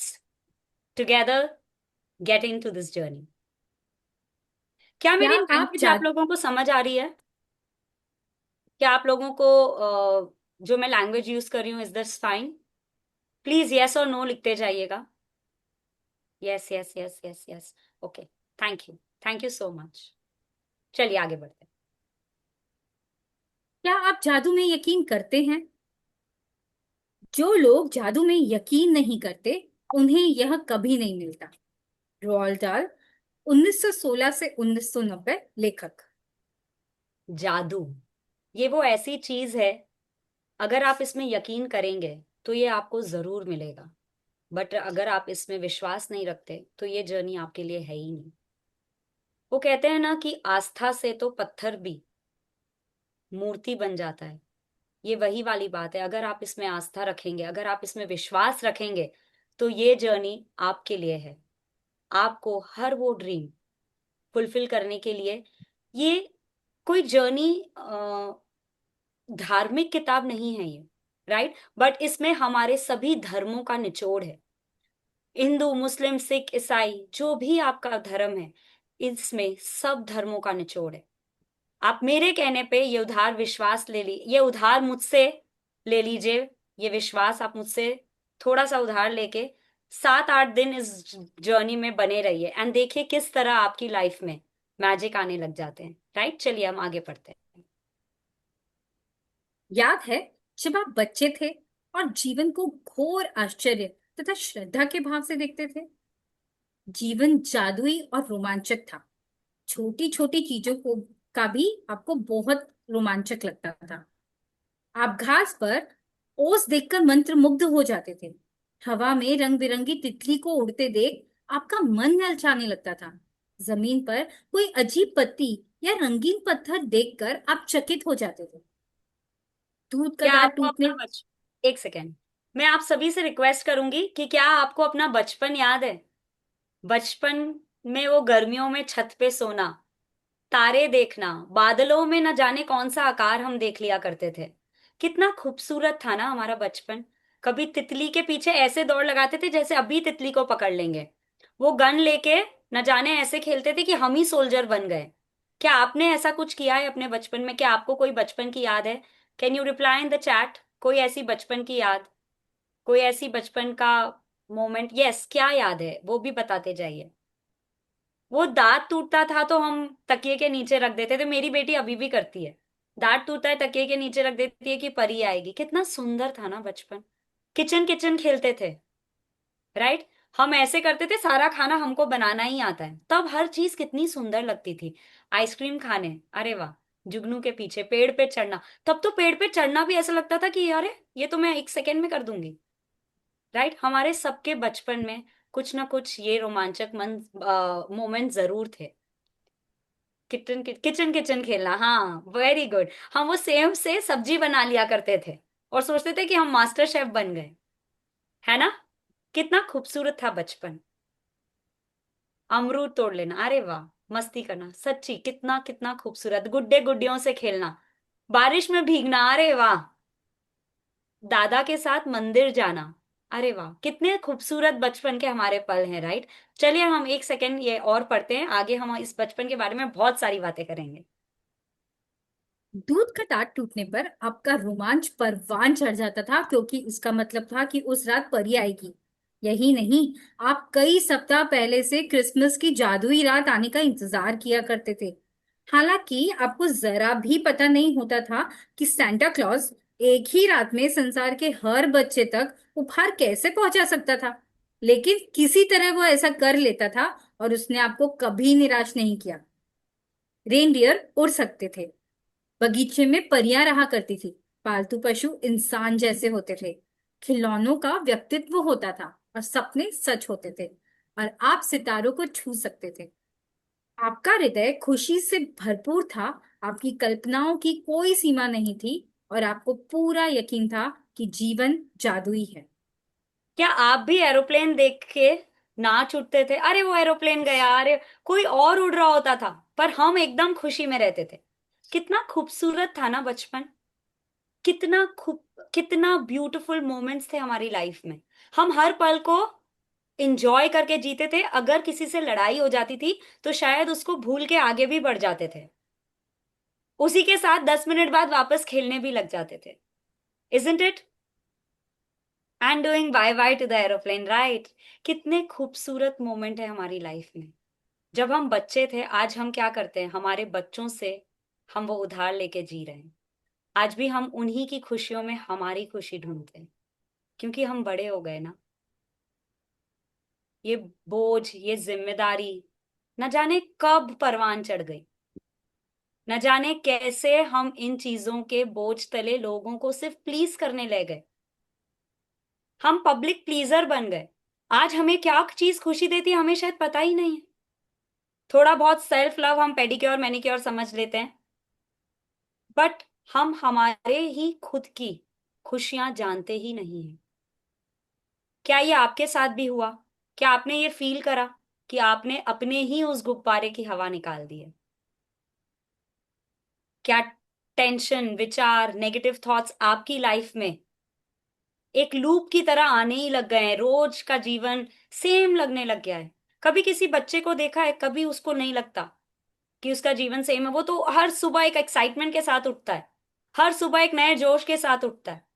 together get into this journey. क्या क्या मेरी आप लैंग्वेज आप जादू लोगों को समझ आ रही है? क्या आप लोगों को जो मैं लैंग्वेज यूज कर रही हूँ, is this fine? Please yes और नो लिखते जाइएगा। Yes yes yes yes yes. Okay, thank you, thank you so much. चलिए आगे बढ़ते हैं। क्या आप जादू में यकीन करते हैं? जो लोग जादू में यकीन नहीं करते उन्हें यह कभी नहीं मिलता। रोald दाhl, 1916 से 1990, लेखक। जादू, ये वो ऐसी चीज है, अगर आप इसमें यकीन करेंगे तो ये आपको जरूर मिलेगा। बट अगर आप इसमें विश्वास नहीं रखते तो ये जर्नी आपके लिए है ही नहीं। वो कहते हैं ना कि आस्था से तो पत्थर भी मूर्ति बन जाता है। ये वही वाली बात है, अगर आप इसमें आस्था रखेंगे, अगर आप इसमें विश्वास रखेंगे, तो ये जर्नी आपके लिए है। आपको हर वो ड्रीम फुलफिल करने के लिए, ये कोई जर्नी धार्मिक किताब नहीं है ये, राइट? बट इसमें हमारे सभी धर्मों का निचोड़ है। हिंदू, मुस्लिम, सिख, ईसाई, जो भी आपका धर्म है, इसमें सब धर्मों का निचोड़ है। आप मेरे कहने पे ये उधार विश्वास ले ली, ये उधार मुझसे ले लीजिए। ये विश्वास आप मुझसे थोड़ा सा उधार लेके 7-8 दिन इस जर्नी में बने रहिए, एंड देखिए किस तरह आपकी लाइफ में मैजिक आने लग जाते हैं, राइट? चलिए हम आगे पढ़ते हैं। याद है जब आप बच्चे थे और जीवन को घोर आश्चर्य तथा श्रद्धा के भाव से देखते थे। जीवन जादुई और रोमांचक था। छोटी छोटी चीजों को का भी आपको बहुत रोमांचक लगता था। आप घास पर ओस देखकर मंत्र मुग्ध हो जाते थे। हवा में रंग बिरंगी तितली को उड़ते देख आपका मन ललचाने लगता था। जमीन पर कोई अजीब पत्ती या रंगीन पत्थर देखकर आप चकित हो जाते थे। दूध का क्या दांत आपको टूटने। अपना एक सेकेंड, मैं आप सभी से रिक्वेस्ट करूंगी कि क्या आपको अपना बचपन याद है? बचपन में वो गर्मियों में छत पे सोना, तारे देखना, बादलों में न जाने कौन सा आकार हम देख लिया करते थे। कितना खूबसूरत था ना हमारा बचपन। कभी तितली के पीछे ऐसे दौड़ लगाते थे जैसे अभी तितली को पकड़ लेंगे। वो गन लेके न जाने ऐसे खेलते थे कि हम ही सोल्जर बन गए। क्या आपने ऐसा कुछ किया है अपने बचपन में? क्या आपको कोई बचपन की याद है? Can you reply in the chat, कोई ऐसी बचपन की याद, कोई ऐसी बचपन का मोमेंट? यस, क्या याद है वो भी बताते जाइए। वो दांत टूटता था तो हम तकिए के नीचे रख देते थे, मेरी बेटी अभी भी करती है। दांत टूटता है, तकिए के नीचे रख देती है कि परी आएगी। कितना सुंदर था ना बचपन। किचन किचन खेलते थे, राइट? हम ऐसे करते थे, सारा खाना हमको बनाना ही आता है, तब हर चीज कितनी सुंदर लगती थी। आइसक्रीम खाने, अरे वाह। जुगनू के पीछे पेड़ पे चढ़ना, तब तो पेड़ पे चढ़ना भी ऐसा लगता था कि अरे ये तो मैं 1 सेकेंड में कर दूंगी, राइट? हमारे सबके बचपन में कुछ ना कुछ ये रोमांचक मन मोमेंट जरूर थे। किचन किचन किचन खेलना, हाँ, वेरी गुड। हम वो सेव से सब्जी बना लिया करते थे और सोचते थे कि हम मास्टर शेफ बन गए, है ना? कितना खूबसूरत था बचपन। अमरूद तोड़ लेना, अरे वाह। मस्ती करना, सच्ची कितना कितना खूबसूरत। गुड्डे गुड्डियों से खेलना, बारिश में भीगना, अरे वाह। दादा के साथ मंदिर जाना, अरे वाह, कितने खूबसूरत बचपन के हमारे पल हैं, राइट? चलिए हम 1 सेकेंड ये और पढ़ते हैं, आगे हम इस बचपन के बारे में बहुत सारी बातें करेंगे। दूध का दांत टूटने पर आपका रोमांच परवान चढ़ जाता था, क्योंकि इसका मतलब था कि उस रात परी आएगी। यही नहीं, आप कई सप्ताह पहले से क्रिसमस की जादुई रात आने का इंतजार किया करते थे। हालांकि आपको जरा भी पता नहीं होता था कि सांता क्लॉज एक ही रात में संसार के हर बच्चे तक उपहार कैसे पहुंचा सकता था। लेकिन किसी तरह वो ऐसा कर लेता था और उसने आपको कभी निराश नहीं किया। रेनडियर उड़ सकते थे, बगीचे में परियां रहा करती थी, पालतू पशु इंसान जैसे होते थे, खिलौनों का व्यक्तित्व होता था और सपने सच होते थे, और आप सितारों को छू सकते थे। आपका हृदय खुशी से भरपूर था। आपकी कल्पनाओं की कोई सीमा नहीं थी और आपको पूरा यकीन था कि जीवन जादुई है। क्या आप भी एरोप्लेन देख के नाच उठते थे? अरे वो एरोप्लेन गया, अरे कोई और उड़ रहा होता था, पर हम एकदम खुशी में रहते थे। कितना खूबसूरत था ना बचपन। कितना खूब, कितना ब्यूटीफुल मोमेंट्स थे हमारी लाइफ में। हम हर पल को एंजॉय करके जीते थे। अगर किसी से लड़ाई हो जाती थी तो शायद उसको भूल के आगे भी बढ़ जाते थे, उसी के साथ 10 मिनट बाद वापस खेलने भी लग जाते थे। Isn't it? And doing by by two the aeroplane, right? कितने खूबसूरत मोमेंट है हमारी लाइफ में। जब हम बच्चे थे, आज हम क्या करते हैं? हमारे बच्चों से हम वो उधार लेके जी रहे हैं। आज भी हम उन्हीं की खुशियों में हमारी खुशी ढूंढते हैं, क्योंकि हम बड़े हो गए ना। ये बोझ, ये जिम्मेदारी न जाने कब परवान चढ़ गई, न जाने कैसे हम इन चीजों के बोझ तले लोगों को सिर्फ प्लीज करने ले गए। हम पब्लिक प्लीजर बन गए। आज हमें क्या चीज खुशी देती है हमें शायद पता ही नहीं है। थोड़ा बहुत सेल्फ लव हम पेडिक्योर मैनिक्योर समझ लेते हैं, बट हम हमारे ही खुद की खुशियां जानते ही नहीं हैं। क्या ये आपके साथ भी हुआ? क्या आपने ये फील करा कि आपने अपने ही उस गुब्बारे की हवा निकाल दी है? क्या टेंशन, विचार, नेगेटिव थॉट्स आपकी लाइफ में एक लूप की तरह आने ही लग गए हैं? रोज का जीवन सेम लगने लग गया है। कभी किसी बच्चे को देखा है, कभी उसको नहीं लगता कि उसका जीवन सेम है। वो तो हर सुबह एक एक्साइटमेंट के साथ उठता है, हर सुबह एक नए जोश के साथ उठता है।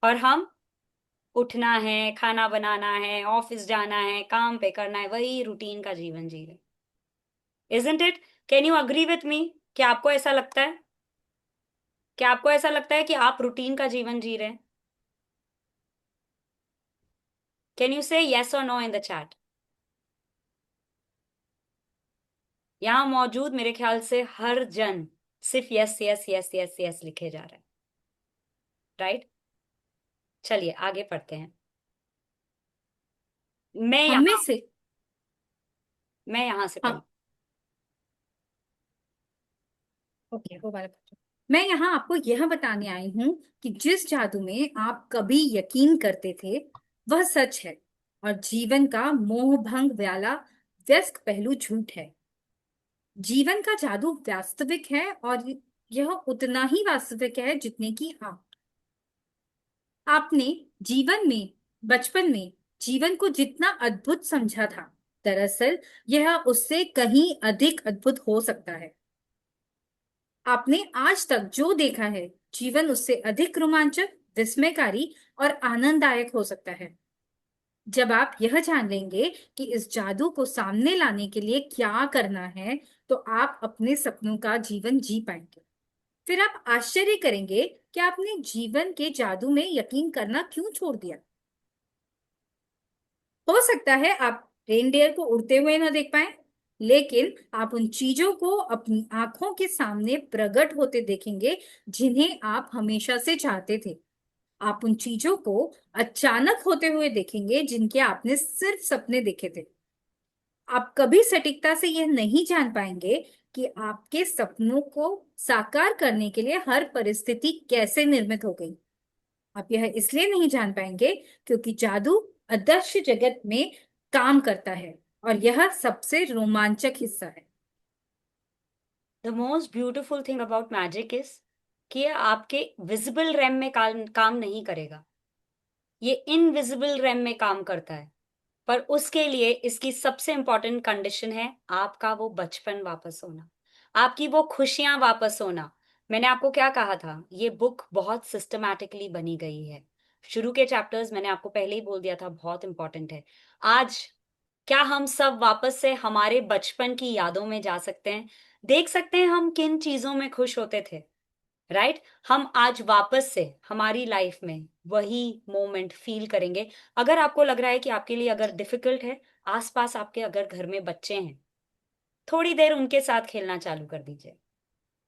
और हम उठना है, खाना बनाना है, ऑफिस जाना है, काम पे करना है, वही रूटीन का जीवन जी रहे। Isn't it? Can you agree with me? क्या आपको ऐसा लगता है? क्या आपको ऐसा लगता है कि आप रूटीन का जीवन जी रहे हैं? कैन यू से यस और नो इन द चैट? यहां मौजूद मेरे ख्याल से हर जन सिर्फ yes yes yes yes yes लिखे जा रहा है। राइट? चलिए आगे पढ़ते हैं। मैं हम में यहां से मैं यहां से पढ़ू। हाँ, ओके वो वाला पूछो। मैं यहाँ आपको यह बताने आई हूँ कि जिस जादू में आप कभी यकीन करते थे वह सच है, और जीवन का मोह भंग वाला व्यस्क पहलू झूठ है। जीवन का जादू वास्तविक है, और यह उतना ही वास्तविक है जितने की आप। आपने जीवन में बचपन में जीवन को जितना अद्भुत समझा था, दरअसल यह उससे कहीं अधिक अद्भुत हो सकता है। आपने आज तक जो देखा है, जीवन उससे अधिक रोमांचक, विस्मयकारी और आनंददायक हो सकता है। जब आप यह जान लेंगे कि इस जादू को सामने लाने के लिए क्या करना है, तो आप अपने सपनों का जीवन जी पाएंगे। फिर आप आश्चर्य करेंगे कि आपने जीवन के जादू में यकीन करना क्यों छोड़ दिया। हो सकता है आप रेनडियर को उड़ते हुए न देख पाए, लेकिन आप उन चीजों को अपनी आंखों के सामने प्रकट होते देखेंगे जिन्हें आप हमेशा से चाहते थे। आप उन चीजों को अचानक होते हुए देखेंगे जिनके आपने सिर्फ सपने देखे थे। आप कभी सटीकता से यह नहीं जान पाएंगे कि आपके सपनों को साकार करने के लिए हर परिस्थिति कैसे निर्मित हो गई। आप यह इसलिए नहीं जान पाएंगे क्योंकि जादू अदृश्य जगत में काम करता है, और यह सबसे रोमांचक हिस्सा है। The most beautiful thing about magic is कि ये आपके विजिबल रैम में काम नहीं करेगा, ये इनविजिबल रैम में काम करता है। पर उसके लिए इसकी सबसे इंपॉर्टेंट कंडीशन है आपका वो बचपन वापस होना, आपकी वो खुशियां वापस होना। मैंने आपको क्या कहा था, ये बुक बहुत सिस्टमैटिकली बनी गई है। शुरू के चैप्टर्स मैंने आपको पहले ही बोल दिया था, बहुत इंपॉर्टेंट है। आज क्या हम सब वापस से हमारे बचपन की यादों में जा सकते हैं, देख सकते हैं हम किन चीजों में खुश होते थे? राइट? हम आज वापस से हमारी लाइफ में वही मोमेंट फील करेंगे। अगर आपको लग रहा है कि आपके लिए अगर डिफिकल्ट है, आसपास आपके अगर घर में बच्चे हैं, थोड़ी देर उनके साथ खेलना चालू कर दीजिए,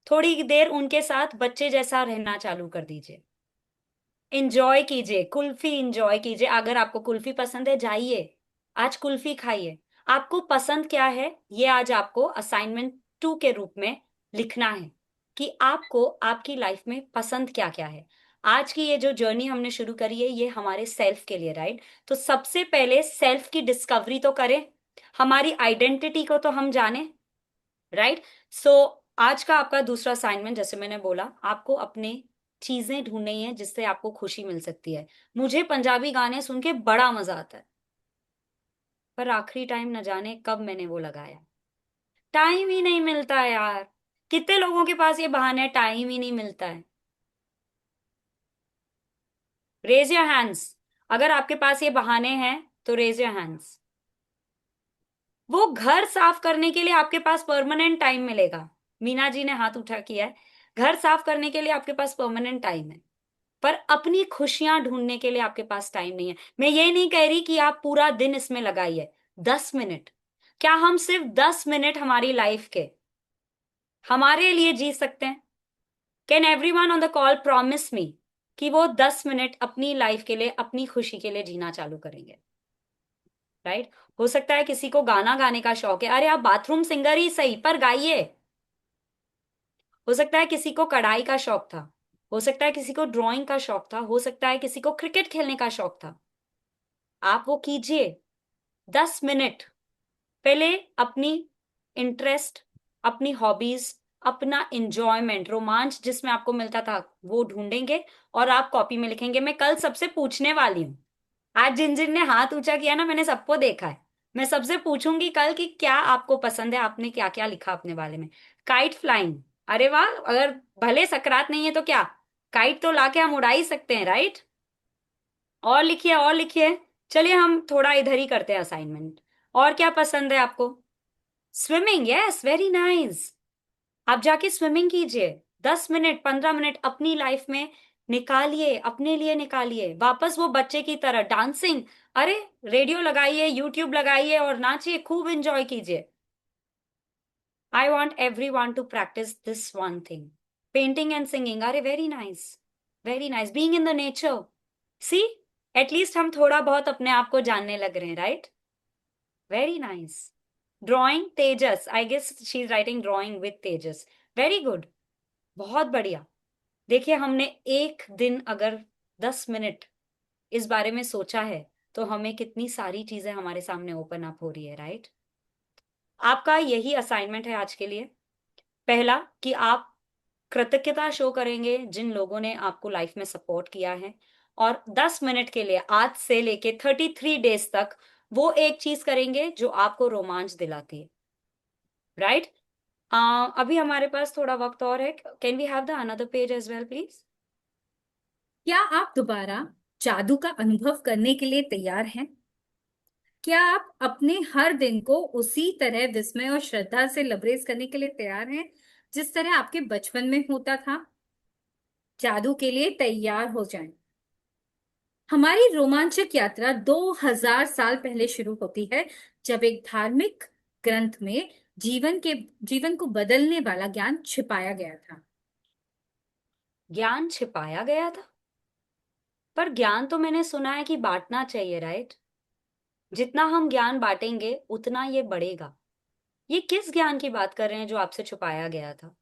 थोड़ी देर उनके साथ बच्चे जैसा रहना चालू कर दीजिए। इंजॉय कीजिए, कुल्फी इंजॉय कीजिए। अगर आपको कुल्फी पसंद है, जाइए आज कुल्फी खाइए। आपको पसंद क्या है, ये आज आपको असाइनमेंट 2 के रूप में लिखना है कि आपको आपकी लाइफ में पसंद क्या क्या है। आज की ये जो जर्नी हमने शुरू करी है, ये हमारे सेल्फ के लिए, राइट? तो सबसे पहले सेल्फ की डिस्कवरी तो करें, हमारी आइडेंटिटी को तो हम जाने, राइट? सो आज का आपका दूसरा असाइनमेंट, जैसे मैंने बोला, आपको अपने चीजें ढूंढनी है जिससे आपको खुशी मिल सकती है। मुझे पंजाबी गाने सुन के बड़ा मजा आता है, पर आखिरी टाइम न जाने कब मैंने वो लगाया। टाइम ही नहीं मिलता है यार। कितने लोगों के पास ये बहाने हैं, टाइम ही नहीं मिलता है? Raise your hands. अगर आपके पास ये बहाने हैं तो रेज योर हैंड्स। वो घर साफ करने के लिए आपके पास परमानेंट टाइम मिलेगा। मीना जी ने हाथ उठा किया है। घर साफ करने के लिए आपके पास परमानेंट टाइम है, पर अपनी खुशियां ढूंढने के लिए आपके पास टाइम नहीं है। मैं ये नहीं कह रही कि आप पूरा दिन इसमें लगाइए, 10 मिनट। क्या हम सिर्फ 10 मिनट हमारी लाइफ के हमारे लिए जी सकते हैं? Can everyone on the call promise me कि वो 10 मिनट अपनी लाइफ के लिए, अपनी खुशी के लिए जीना चालू करेंगे? राइट? हो सकता है किसी को गाना गाने का शौक है, अरे आप बाथरूम सिंगर ही सही पर गाइए। हो सकता है किसी को कढ़ाई का शौक था, हो सकता है किसी को ड्राइंग का शौक था, हो सकता है किसी को क्रिकेट खेलने का शौक था। आप वो कीजिए। 10 मिनट पहले अपनी इंटरेस्ट, अपनी हॉबीज, अपना इंजॉयमेंट, रोमांच जिसमें आपको मिलता था वो ढूंढेंगे और आप कॉपी में लिखेंगे। मैं कल सबसे पूछने वाली हूँ। आज जिन जिन ने हाथ ऊंचा किया ना, मैंने सबको देखा है। मैं सबसे पूछूंगी कल कि क्या आपको पसंद है, आपने क्या क्या लिखा अपने बारे में। काइट फ्लाइंग, अरे वाह, अगर भले सकरात नहीं है तो क्या, काइट तो लाके हम उड़ा ही सकते हैं, राइट? और लिखिए और लिखिए। चलिए हम थोड़ा इधर ही करते हैं असाइनमेंट। और क्या पसंद है आपको? Swimming, yes, very nice. आप जाके स्विमिंग कीजिए। 10 मिनट, 15 मिनट अपनी लाइफ में निकालिए, अपने लिए निकालिए। वापस वो बच्चे की तरह डांसिंग, अरे रेडियो लगाइए, यूट्यूब लगाइए और नाचिए, खूब एंजॉय कीजिए। I want everyone to practise this one thing, painting and singing. अरे very nice, very nice. Being in the nature, see, at least हम थोड़ा बहुत अपने आप को जानने लग रहे हैं, right? Very nice. Drawing, Tejas, I guess she is writing drawing with Tejas. Very good, बहुत बढ़िया। देखिए, हमने एक दिन अगर 10 मिनट इस बारे में सोचा है तो हमें कितनी सारी चीजें हमारे सामने ओपन अप हो रही है, राइट? आपका यही असाइनमेंट है आज के लिए। पहला, कि आप कृतज्ञता शो करेंगे जिन लोगों ने आपको लाइफ में सपोर्ट किया है, और 10 मिनट के लिए आज से लेके 33 डेज तक वो एक चीज करेंगे जो आपको रोमांच दिलाती है, राइट? अभी हमारे पास थोड़ा वक्त और है। Can we have the another page as well please? क्या आप दोबारा जादू का अनुभव करने के लिए तैयार हैं? क्या आप अपने हर दिन को उसी तरह विस्मय और श्रद्धा से लबरेज करने के लिए तैयार हैं जिस तरह आपके बचपन में होता था? जादू के लिए तैयार हो जाएं। हमारी रोमांचक यात्रा 2000 साल पहले शुरू होती है, जब एक धार्मिक ग्रंथ में जीवन को बदलने वाला ज्ञान छिपाया गया था। ज्ञान छिपाया गया था? पर ज्ञान तो मैंने सुना है कि बांटना चाहिए, राइट? जितना हम ज्ञान बांटेंगे उतना ये बढ़ेगा। ये किस ज्ञान की बात कर रहे हैं जो आपसे छुपाया गया था?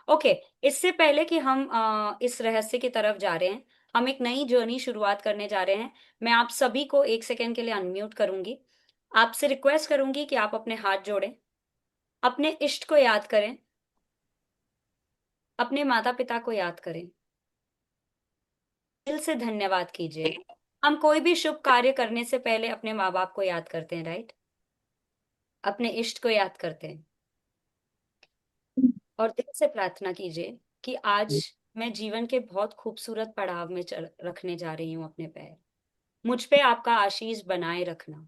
ओके, इससे पहले कि हम इस रहस्य की तरफ जा रहे हैं, हम एक नई जर्नी शुरुआत करने जा रहे हैं। मैं आप सभी को 1 सेकेंड के लिए अनम्यूट करूंगी। आपसे रिक्वेस्ट करूंगी कि आप अपने हाथ जोड़ें, अपने इष्ट को याद करें, अपने माता पिता को याद करें, दिल से धन्यवाद कीजिए। हम कोई भी शुभ कार्य करने से पहले अपने माँ बाप को याद करते हैं, राइट? अपने इष्ट को याद करते हैं और दिल से प्रार्थना कीजिए कि आज मैं जीवन के बहुत खूबसूरत पड़ाव में रखने जा रही हूँ अपने पैर। मुझ पे आपका आशीष बनाए रखना।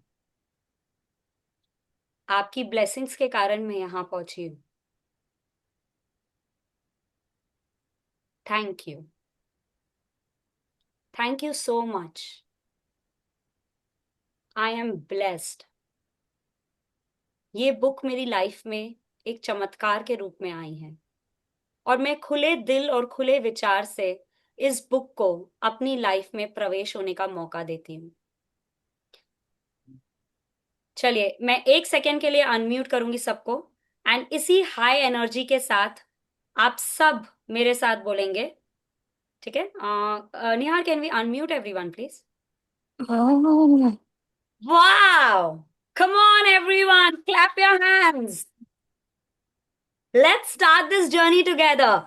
आपकी ब्लेसिंग्स के कारण मैं यहाँ पहुंची हूँ। Thank you, thank you so much. I am blessed. ये बुक मेरी लाइफ में एक चमत्कार के रूप में आई है और मैं खुले दिल और खुले विचार से इस बुक को अपनी लाइफ में प्रवेश होने का मौका देती हूँ। चलिए, मैं 1 सेकेंड के लिए अनम्यूट करूंगी सबको, एंड इसी हाई एनर्जी के साथ आप सब मेरे साथ बोलेंगे, ठीक है? Nihar, can we unmute everyone please? Oh, wow, come on everyone, clap your hands. Let's start this journey together.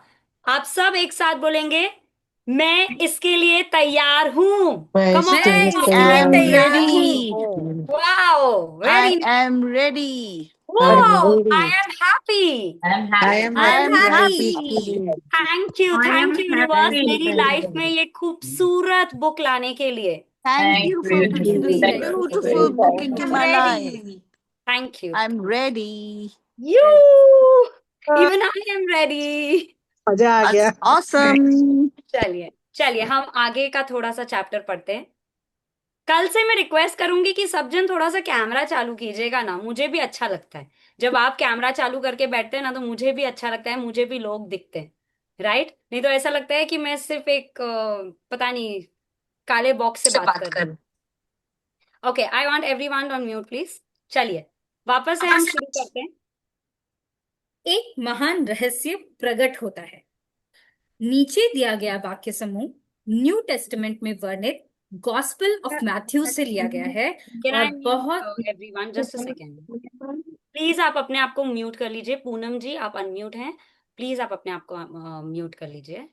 आप सब एक साथ बोलेंगे, मैं इसके लिए तैयार हूं। मैं कम इसके मैं लिए ऑन। इसके लिए तैयार am तैयार हूँ। ready. Wow, I very am ready. Wow, I ready. Am happy. I'm I happy. am I I am am happy. happy. I am thank you universe, happy. मेरी लाइफ में ये खूबसूरत बुक लाने के लिए। Thank Thank you for you. happy. bringing this Thank Thank you. beautiful you। book Thank into I'm my you. life. ready. Thank you. I'm ready. You, even I am ready. मजा आ गया। That's awesome. चलिए चलिए, हम आगे का थोड़ा सा chapter पढ़ते हैं। कल से मैं रिक्वेस्ट करूंगी कि सब जन थोड़ा सा कैमरा चालू कीजिएगा ना, मुझे भी अच्छा लगता है जब आप कैमरा चालू करके बैठते हैं ना, तो मुझे भी अच्छा लगता है, मुझे भी लोग दिखते हैं। राइट, नहीं तो ऐसा लगता है कि मैं सिर्फ एक पता नहीं काले बॉक्स से से बात बात कर रही कर। हूँ। Okay, I want everyone on mute please. चलिए वापस से हम शुरू करते हैं। एक महान रहस्य प्रकट होता है। नीचे दिया गया वाक्य समूह न्यू टेस्टामेंट में वर्णित गॉस्पेल ऑफ मैथ्यू से लिया गया है कैन और आई बहुत mute everyone just a second? Please आप अपने आप को म्यूट कर लीजिए। पूनम जी आप अनम्यूट हैं, प्लीज आप अपने आप को म्यूट कर लीजिए।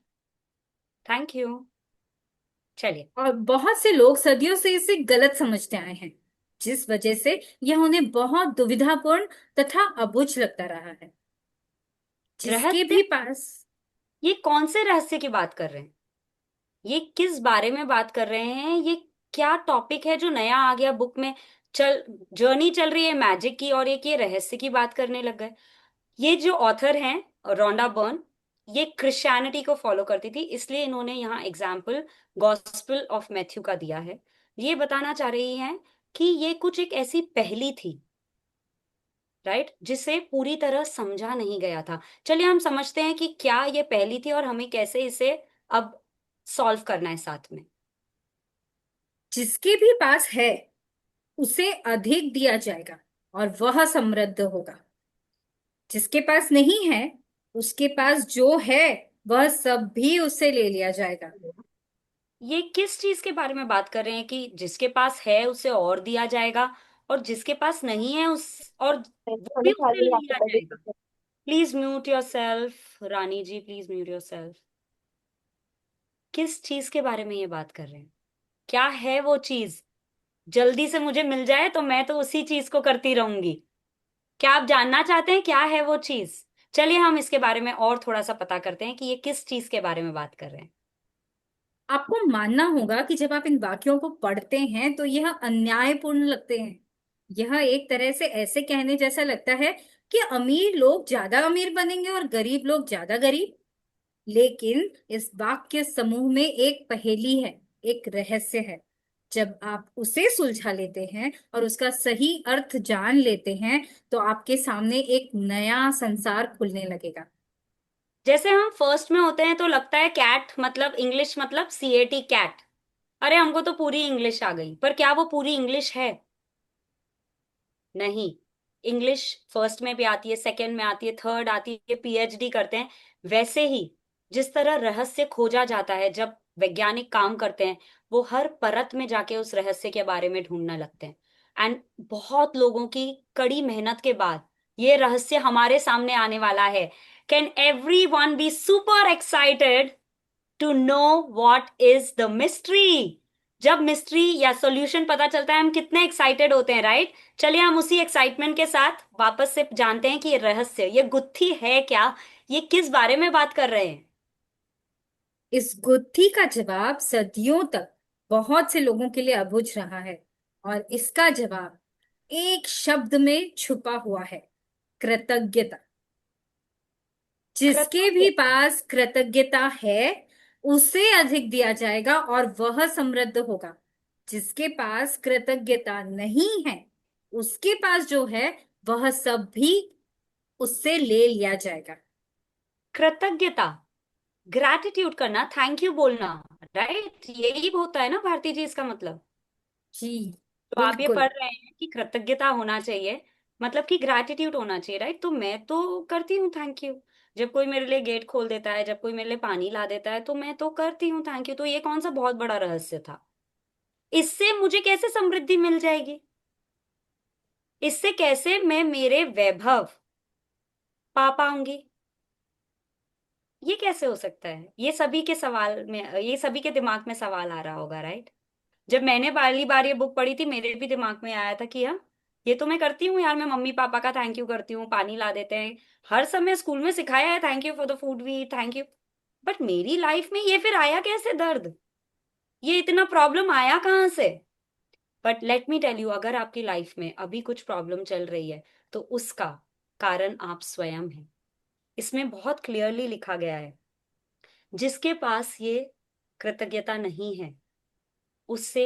Thank you. चलिए। और बहुत से लोग सदियों से इसे गलत समझते आए हैं, जिस वजह से यह उन्हें बहुत दुविधापूर्ण तथा अबुझ लगता रहा है। जिसके रहस्य? भी पास ये कौन से रहस्य की बात कर रहे हैं? ये किस बारे में बात कर रहे हैं? ये क्या टॉपिक है जो नया आ गया बुक में? चल जर्नी चल रही है मैजिक की, और एक ये रहस्य की बात करने लग गए। ये जो ऑथर हैं रोंडा बर्न, ये क्रिश्चियनिटी को फॉलो करती थी, इसलिए इन्होंने यहाँ एग्जाम्पल गॉस्पेल ऑफ मैथ्यू का दिया है। ये बताना चाह रही हैं कि ये कुछ एक ऐसी पहेली थी, राइट, जिसे पूरी तरह समझा नहीं गया था। चलिए हम समझते हैं कि क्या ये पहेली थी और हमें कैसे इसे अब सॉल्व करना है साथ में। जिसके भी पास है उसे अधिक दिया जाएगा और वह समृद्ध होगा। जिसके पास नहीं है, उसके पास जो है वह सब भी उससे ले लिया जाएगा। ये किस चीज के बारे में बात कर रहे हैं कि जिसके पास है उसे और दिया जाएगा, और जिसके पास नहीं है उस और वो भी उससे ले लिया जाएगा? Please mute yourself, Rani ji please mute yourself. किस चीज के बारे में ये बात कर रहे हैं? क्या है वो चीज? जल्दी से मुझे मिल जाए तो मैं तो उसी चीज को करती रहूंगी। क्या आप जानना चाहते हैं क्या है वो चीज? चलिए हम इसके बारे में और थोड़ा सा पता करते हैं कि ये किस चीज के बारे में बात कर रहे हैं। आपको मानना होगा कि जब आप इन वाक्यों को पढ़ते हैं तो यह अन्यायपूर्ण लगते हैं। यह एक तरह से ऐसे कहने जैसा लगता है कि अमीर लोग ज्यादा अमीर बनेंगे और गरीब लोग ज्यादा गरीब। लेकिन इस वाक्य समूह में एक पहेली है, एक रहस्य है। जब आप उसे सुलझा लेते हैं और उसका सही अर्थ जान लेते हैं तो आपके सामने एक नया संसार खुलने लगेगा। जैसे हम फर्स्ट में होते हैं तो लगता है कैट मतलब इंग्लिश मतलब CAT कैट। अरे हमको तो पूरी इंग्लिश आ गई, पर क्या वो पूरी इंग्लिश है? नहीं। इंग्लिश फर्स्ट में भी आती है, सेकंड में आती है, थर्ड आती है, PhD करते हैं। वैसे ही जिस तरह रहस्य खोजा जाता है जब वैज्ञानिक काम करते हैं, वो हर परत में जाके उस रहस्य के बारे में ढूंढने लगते हैं। एंड बहुत लोगों की कड़ी मेहनत के बाद ये रहस्य हमारे सामने आने वाला है। Can everyone be super excited to know what is the mystery? जब मिस्ट्री या सॉल्यूशन पता चलता है हम कितने एक्साइटेड होते हैं, राइट? चलिए हम उसी एक्साइटमेंट के साथ वापस से जानते हैं कि ये रहस्य, ये गुत्थी है क्या, ये किस बारे में बात कर रहे हैं। इस गुत्थी का जवाब सदियों तक बहुत से लोगों के लिए अबुझ रहा है और इसका जवाब एक शब्द में छुपा हुआ है, कृतज्ञता। जिसके भी कृतज्ञता? पास कृतज्ञता है उसे अधिक दिया जाएगा और वह समृद्ध होगा। जिसके पास कृतज्ञता नहीं है, उसके पास जो है वह सब भी उससे ले लिया जाएगा। कृतज्ञता, ग्रैटिट्यूड करना, थैंक यू बोलना, राइट? यही होता है ना भारती जी इसका मतलब? जी, तो आप ये बिल्कुल। पढ़ रहे हैं कि कृतज्ञता होना चाहिए, मतलब कि ग्रैटिट्यूड होना चाहिए, राइट? तो मैं तो करती हूँ थैंक यू। जब कोई मेरे लिए गेट खोल देता है, जब कोई मेरे लिए पानी ला देता है, तो मैं तो करती हूँ थैंक यू। तो ये कौन सा बहुत बड़ा रहस्य था? इससे मुझे कैसे समृद्धि मिल जाएगी? इससे कैसे मैं मेरे वैभव पा पाऊंगी? ये कैसे हो सकता है? ये सभी के सवाल में, ये सभी के दिमाग में सवाल आ रहा होगा, राइट? जब मैंने पहली बार ये बुक पढ़ी थी मेरे भी दिमाग में आया था कि हाँ, ये तो मैं करती हूँ यार, मैं मम्मी पापा का थैंक यू करती हूँ, पानी ला देते हैं, हर समय स्कूल में सिखाया है thank you for the food we thank you. But मेरी लाइफ में ये फिर आया कैसे दर्द? ये इतना प्रॉब्लम आया कहाँ से? But let me tell you, अगर आपकी लाइफ में अभी कुछ प्रॉब्लम चल रही है तो उसका कारण आप स्वयं हैं। इसमें बहुत क्लियरली लिखा गया है, जिसके पास ये कृतज्ञता नहीं है उससे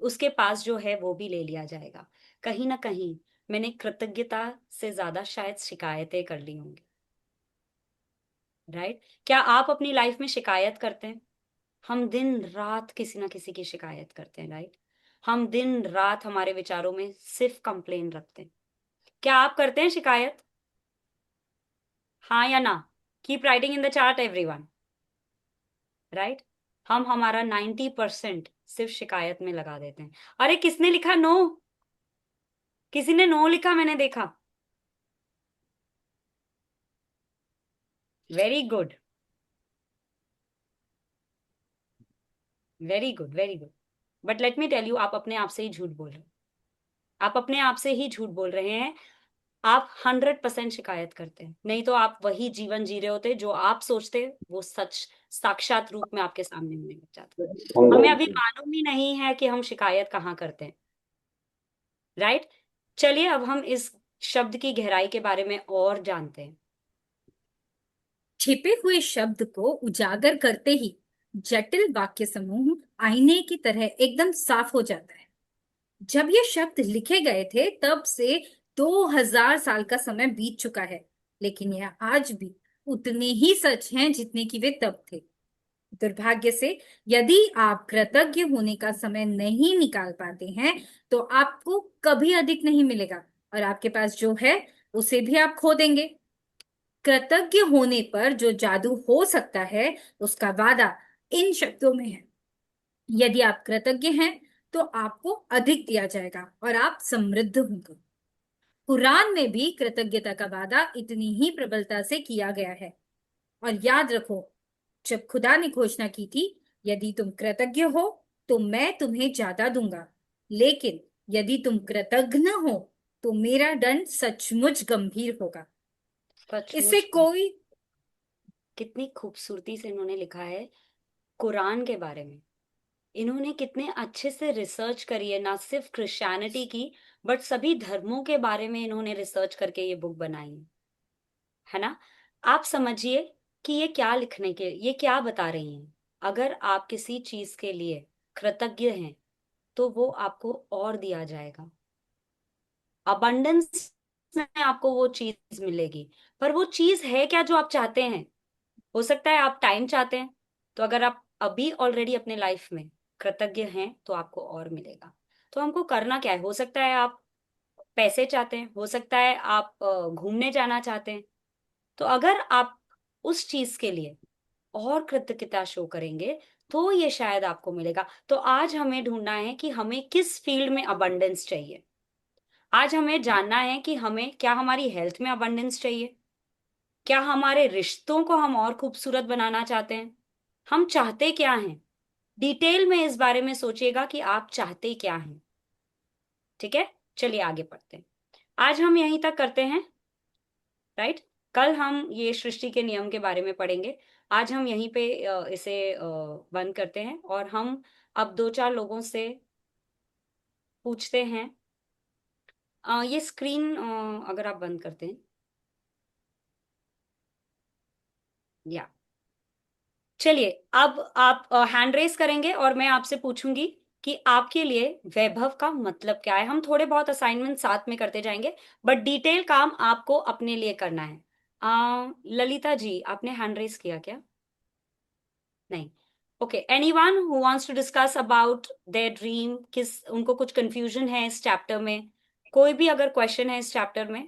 उसके पास जो है वो भी ले लिया जाएगा। कहीं ना कहीं मैंने कृतज्ञता से ज्यादा शायद शिकायतें कर ली होंगी। राइट? क्या आप अपनी लाइफ में शिकायत करते हैं? हम दिन रात किसी ना किसी की शिकायत करते हैं, राइट? हम दिन रात हमारे विचारों में सिर्फ कंप्लेन रखते हैं। क्या आप करते हैं शिकायत? हाँ या ना? Keep writing in the chart everyone. Right? हम हमारा 90% सिर्फ शिकायत में लगा देते हैं। अरे किसने लिखा नो? किसी ने नो लिखा, मैंने देखा। Very good, very good, very good. But let me tell you, आप अपने आप से ही झूठ बोल रहे हो। आप अपने आप से ही झूठ बोल रहे हैं। आप 100% शिकायत करते हैं, नहीं तो आप वही जीवन जी रहे होते जो आप सोचते, वो सच साक्षात रूप में आपके सामने होने लग जाता। हमें अभी मालूम ही नहीं है कि हम शिकायत कहाँ करते हैं। राइट? चलिए अब हम इस शब्द की गहराई के बारे में और जानते हैं। छिपे हुए शब्द को उजागर करते ही जटिल वाक्य समूह आईने की तरह एकदम साफ हो जाता है। जब ये शब्द लिखे गए थे तब से 2000 साल का समय बीत चुका है, लेकिन यह आज भी उतने ही सच हैं जितने कि वे तब थे। दुर्भाग्य से यदि आप कृतज्ञ होने का समय नहीं निकाल पाते हैं तो आपको कभी अधिक नहीं मिलेगा, और आपके पास जो है उसे भी आप खो देंगे। कृतज्ञ होने पर जो जादू हो सकता है उसका वादा इन शब्दों में है। यदि आप कृतज्ञ हैं तो आपको अधिक दिया जाएगा और आप समृद्ध होंगे। कुरान में भी कृतज्ञता का वादा इतनी ही प्रबलता से किया गया है। और याद रखो, जब खुदा ने घोषणा की थी, यदि तुम कृतज्ञ हो तो मैं तुम्हें ज्यादा दूंगा, लेकिन यदि तुम कृतज्ञ न हो तो मेरा दंड सचमुच गंभीर होगा। इससे सचमुच कोई कितनी खूबसूरती से इन्होंने लिखा है कुरान के बारे में। इन्होंने कितने अच्छे से रिसर्च करी है, ना सिर्फ क्रिश्चियनिटी की, बट सभी धर्मों के बारे में इन्होंने रिसर्च करके ये बुक बनाई है ना? आप समझिए कि ये क्या बता रही हैं। अगर आप किसी चीज के लिए कृतज्ञ हैं तो वो आपको और दिया जाएगा। अबंडेंस में आपको वो चीज मिलेगी। पर वो चीज है क्या जो आप चाहते हैं? हो सकता है आप टाइम चाहते हैं, तो अगर आप अभी ऑलरेडी अपने लाइफ में कृतज्ञ हैं तो आपको और मिलेगा। तो हमको करना क्या है? हो सकता है आप पैसे चाहते हैं, हो सकता है आप घूमने जाना चाहते हैं। तो अगर आप उस चीज के लिए और कृतज्ञता शो करेंगे तो ये शायद आपको मिलेगा। तो आज हमें ढूंढना है कि हमें किस फील्ड में अबंडेंस चाहिए। आज हमें जानना है कि हमें क्या हमारी हेल्थ में अबंडेंस चाहिए, क्या हमारे रिश्तों को हम और खूबसूरत बनाना चाहते हैं, हम चाहते क्या हैं। डिटेल में इस बारे में सोचिएगा कि आप चाहते क्या हैं। ठीक है? चलिए आगे पढ़ते हैं। आज हम यहीं तक करते हैं। राइट? कल हम ये सृष्टि के नियम के बारे में पढ़ेंगे। आज हम यहीं पे इसे बंद करते हैं और हम अब दो चार लोगों से पूछते हैं। ये स्क्रीन अगर आप बंद करते हैं, या चलिए अब आप हैंड रेस करेंगे और मैं आपसे पूछूंगी कि आपके लिए वैभव का मतलब क्या है। हम थोड़े बहुत असाइनमेंट साथ में करते जाएंगे, बट डिटेल काम आपको अपने लिए करना है। ललिता जी, आपने हैंड रेस किया क्या? नहीं। Okay, anyone who wants to discuss about their dream? किस उनको कुछ कंफ्यूजन है इस चैप्टर में? कोई भी अगर क्वेश्चन है इस चैप्टर में?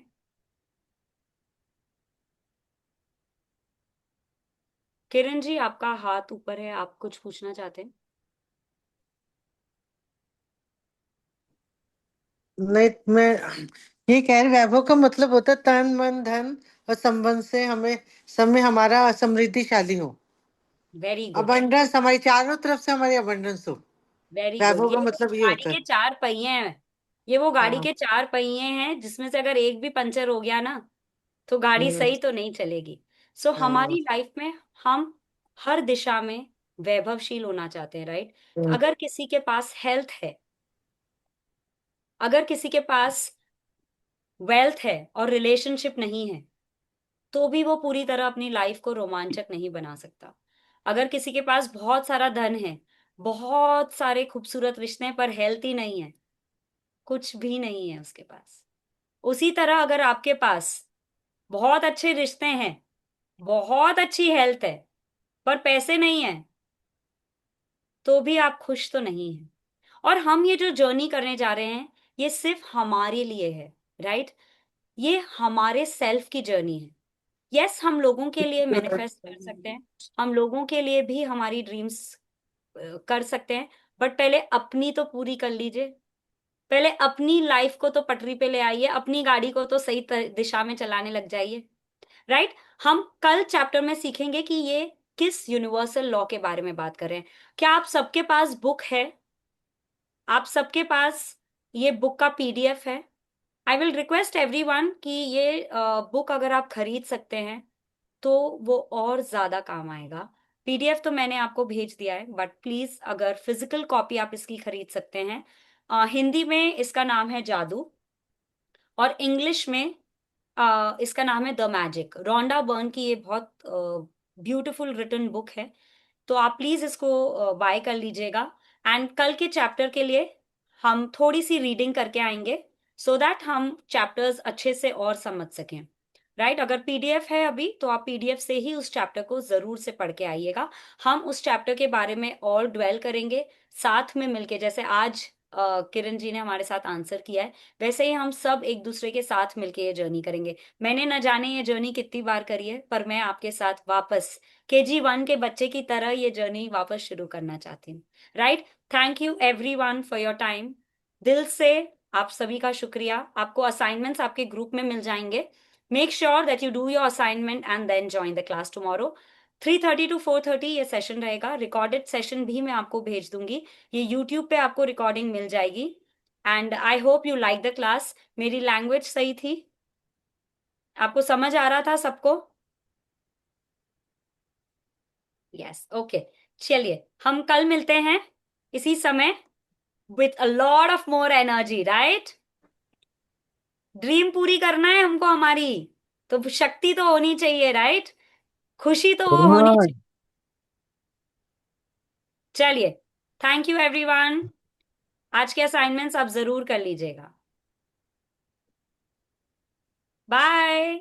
किरण जी, आपका हाथ ऊपर है, आप कुछ पूछना चाहते हैं? नहीं, मैं ये कह रही, वैभव का मतलब होता है तन मन धन और संबंध से हमें समय हमारा समृद्धिशाली हो। वेरी गुड, अबंडेंस हमारी चारों तरफ से हमारी अबंडेंस हो। Very good. वैभव ये का वो मतलब ये गाड़ी होता है। के चार पहिए हैं। ये वो गाड़ी हाँ। के चार पहिए हैं जिसमें से अगर एक भी पंचर हो गया ना तो गाड़ी हम्म। सही तो नहीं चलेगी। सो हाँ। हमारी लाइफ में हम हर दिशा में वैभवशील होना चाहते हैं, राइट? हम्म। अगर किसी के पास हेल्थ है, अगर किसी के पास वेल्थ है और रिलेशनशिप नहीं है, तो भी वो पूरी तरह अपनी लाइफ को रोमांचक नहीं बना सकता। अगर किसी के पास बहुत सारा धन है बहुत सारे खूबसूरत रिश्ते हैं पर हेल्थ ही नहीं है, कुछ भी नहीं है उसके पास। उसी तरह अगर आपके पास बहुत अच्छे रिश्ते हैं, बहुत अच्छी हेल्थ है, पर पैसे नहीं है, तो भी आप खुश तो नहीं हैं। और हम ये जो जर्नी करने जा रहे हैं, ये सिर्फ हमारे लिए है, राइट? ये हमारे सेल्फ की जर्नी है। यस, हम लोगों के लिए मैनिफेस्ट कर सकते हैं, हम लोगों के लिए भी हमारी ड्रीम्स कर सकते हैं, बट पहले अपनी तो पूरी कर लीजिए। पहले अपनी लाइफ को तो पटरी पे ले आइए, अपनी गाड़ी को तो सही दिशा में चलाने लग जाइए, राइट? हम कल चैप्टर में सीखेंगे कि ये किस यूनिवर्सल लॉ के बारे में बात कर रहे हैं। क्या आप सबके पास बुक है? आप सबके पास ये बुक का पीडीएफ है? आई विल रिक्वेस्ट एवरीवन कि ये बुक अगर आप खरीद सकते हैं तो वो और ज्यादा काम आएगा। पीडीएफ तो मैंने आपको भेज दिया है, बट प्लीज अगर फिजिकल कॉपी आप इसकी खरीद सकते हैं। हिंदी में इसका नाम है जादू, और इंग्लिश में इसका नाम है द मैजिक। रोंडा बर्न की ये बहुत ब्यूटीफुल रिटन बुक है, तो आप प्लीज इसको बाय कर लीजिएगा। एंड कल के चैप्टर के लिए हम थोड़ी सी रीडिंग करके आएंगे, सो दैट हम चैप्टर्स अच्छे से और समझ सकें, राइट? अगर पीडीएफ है अभी तो आप पीडीएफ से ही उस चैप्टर को जरूर से पढ़ के आइएगा। हम उस चैप्टर के बारे में और ड्वेल करेंगे साथ में मिलके, जैसे आज किरण जी ने हमारे साथ आंसर किया है, वैसे ही हम सब एक दूसरे के साथ मिलके ये जर्नी करेंगे। मैंने न जाने ये जर्नी कितनी बार करी है, पर मैं आपके साथ वापस KG1 के बच्चे की तरह ये जर्नी वापस शुरू करना चाहती हूँ, right? Thank you everyone for your time. दिल से आप सभी का शुक्रिया। आपको असाइनमेंट्स आपके ग्रुप में मिल जाएंगे। Make sure that you do your assignment and then join the class tomorrow. 3:30 to 4:30 ये सेशन रहेगा। रिकॉर्डेड सेशन भी मैं आपको भेज दूंगी, ये यूट्यूब पे आपको रिकॉर्डिंग मिल जाएगी। And I hope you like the class. मेरी लैंग्वेज सही थी? आपको समझ आ रहा था सबको? Yes, okay. चलिए हम कल मिलते हैं इसी समय with a lot of more energy, right? Dream पूरी करना है हमको हमारी, तो शक्ति तो होनी चाहिए, राइट? खुशी तो वो होनी हाँ, चाहिए। चलिए, थैंक यू एवरीवन। आज के असाइनमेंट्स आप जरूर कर लीजिएगा। बाय।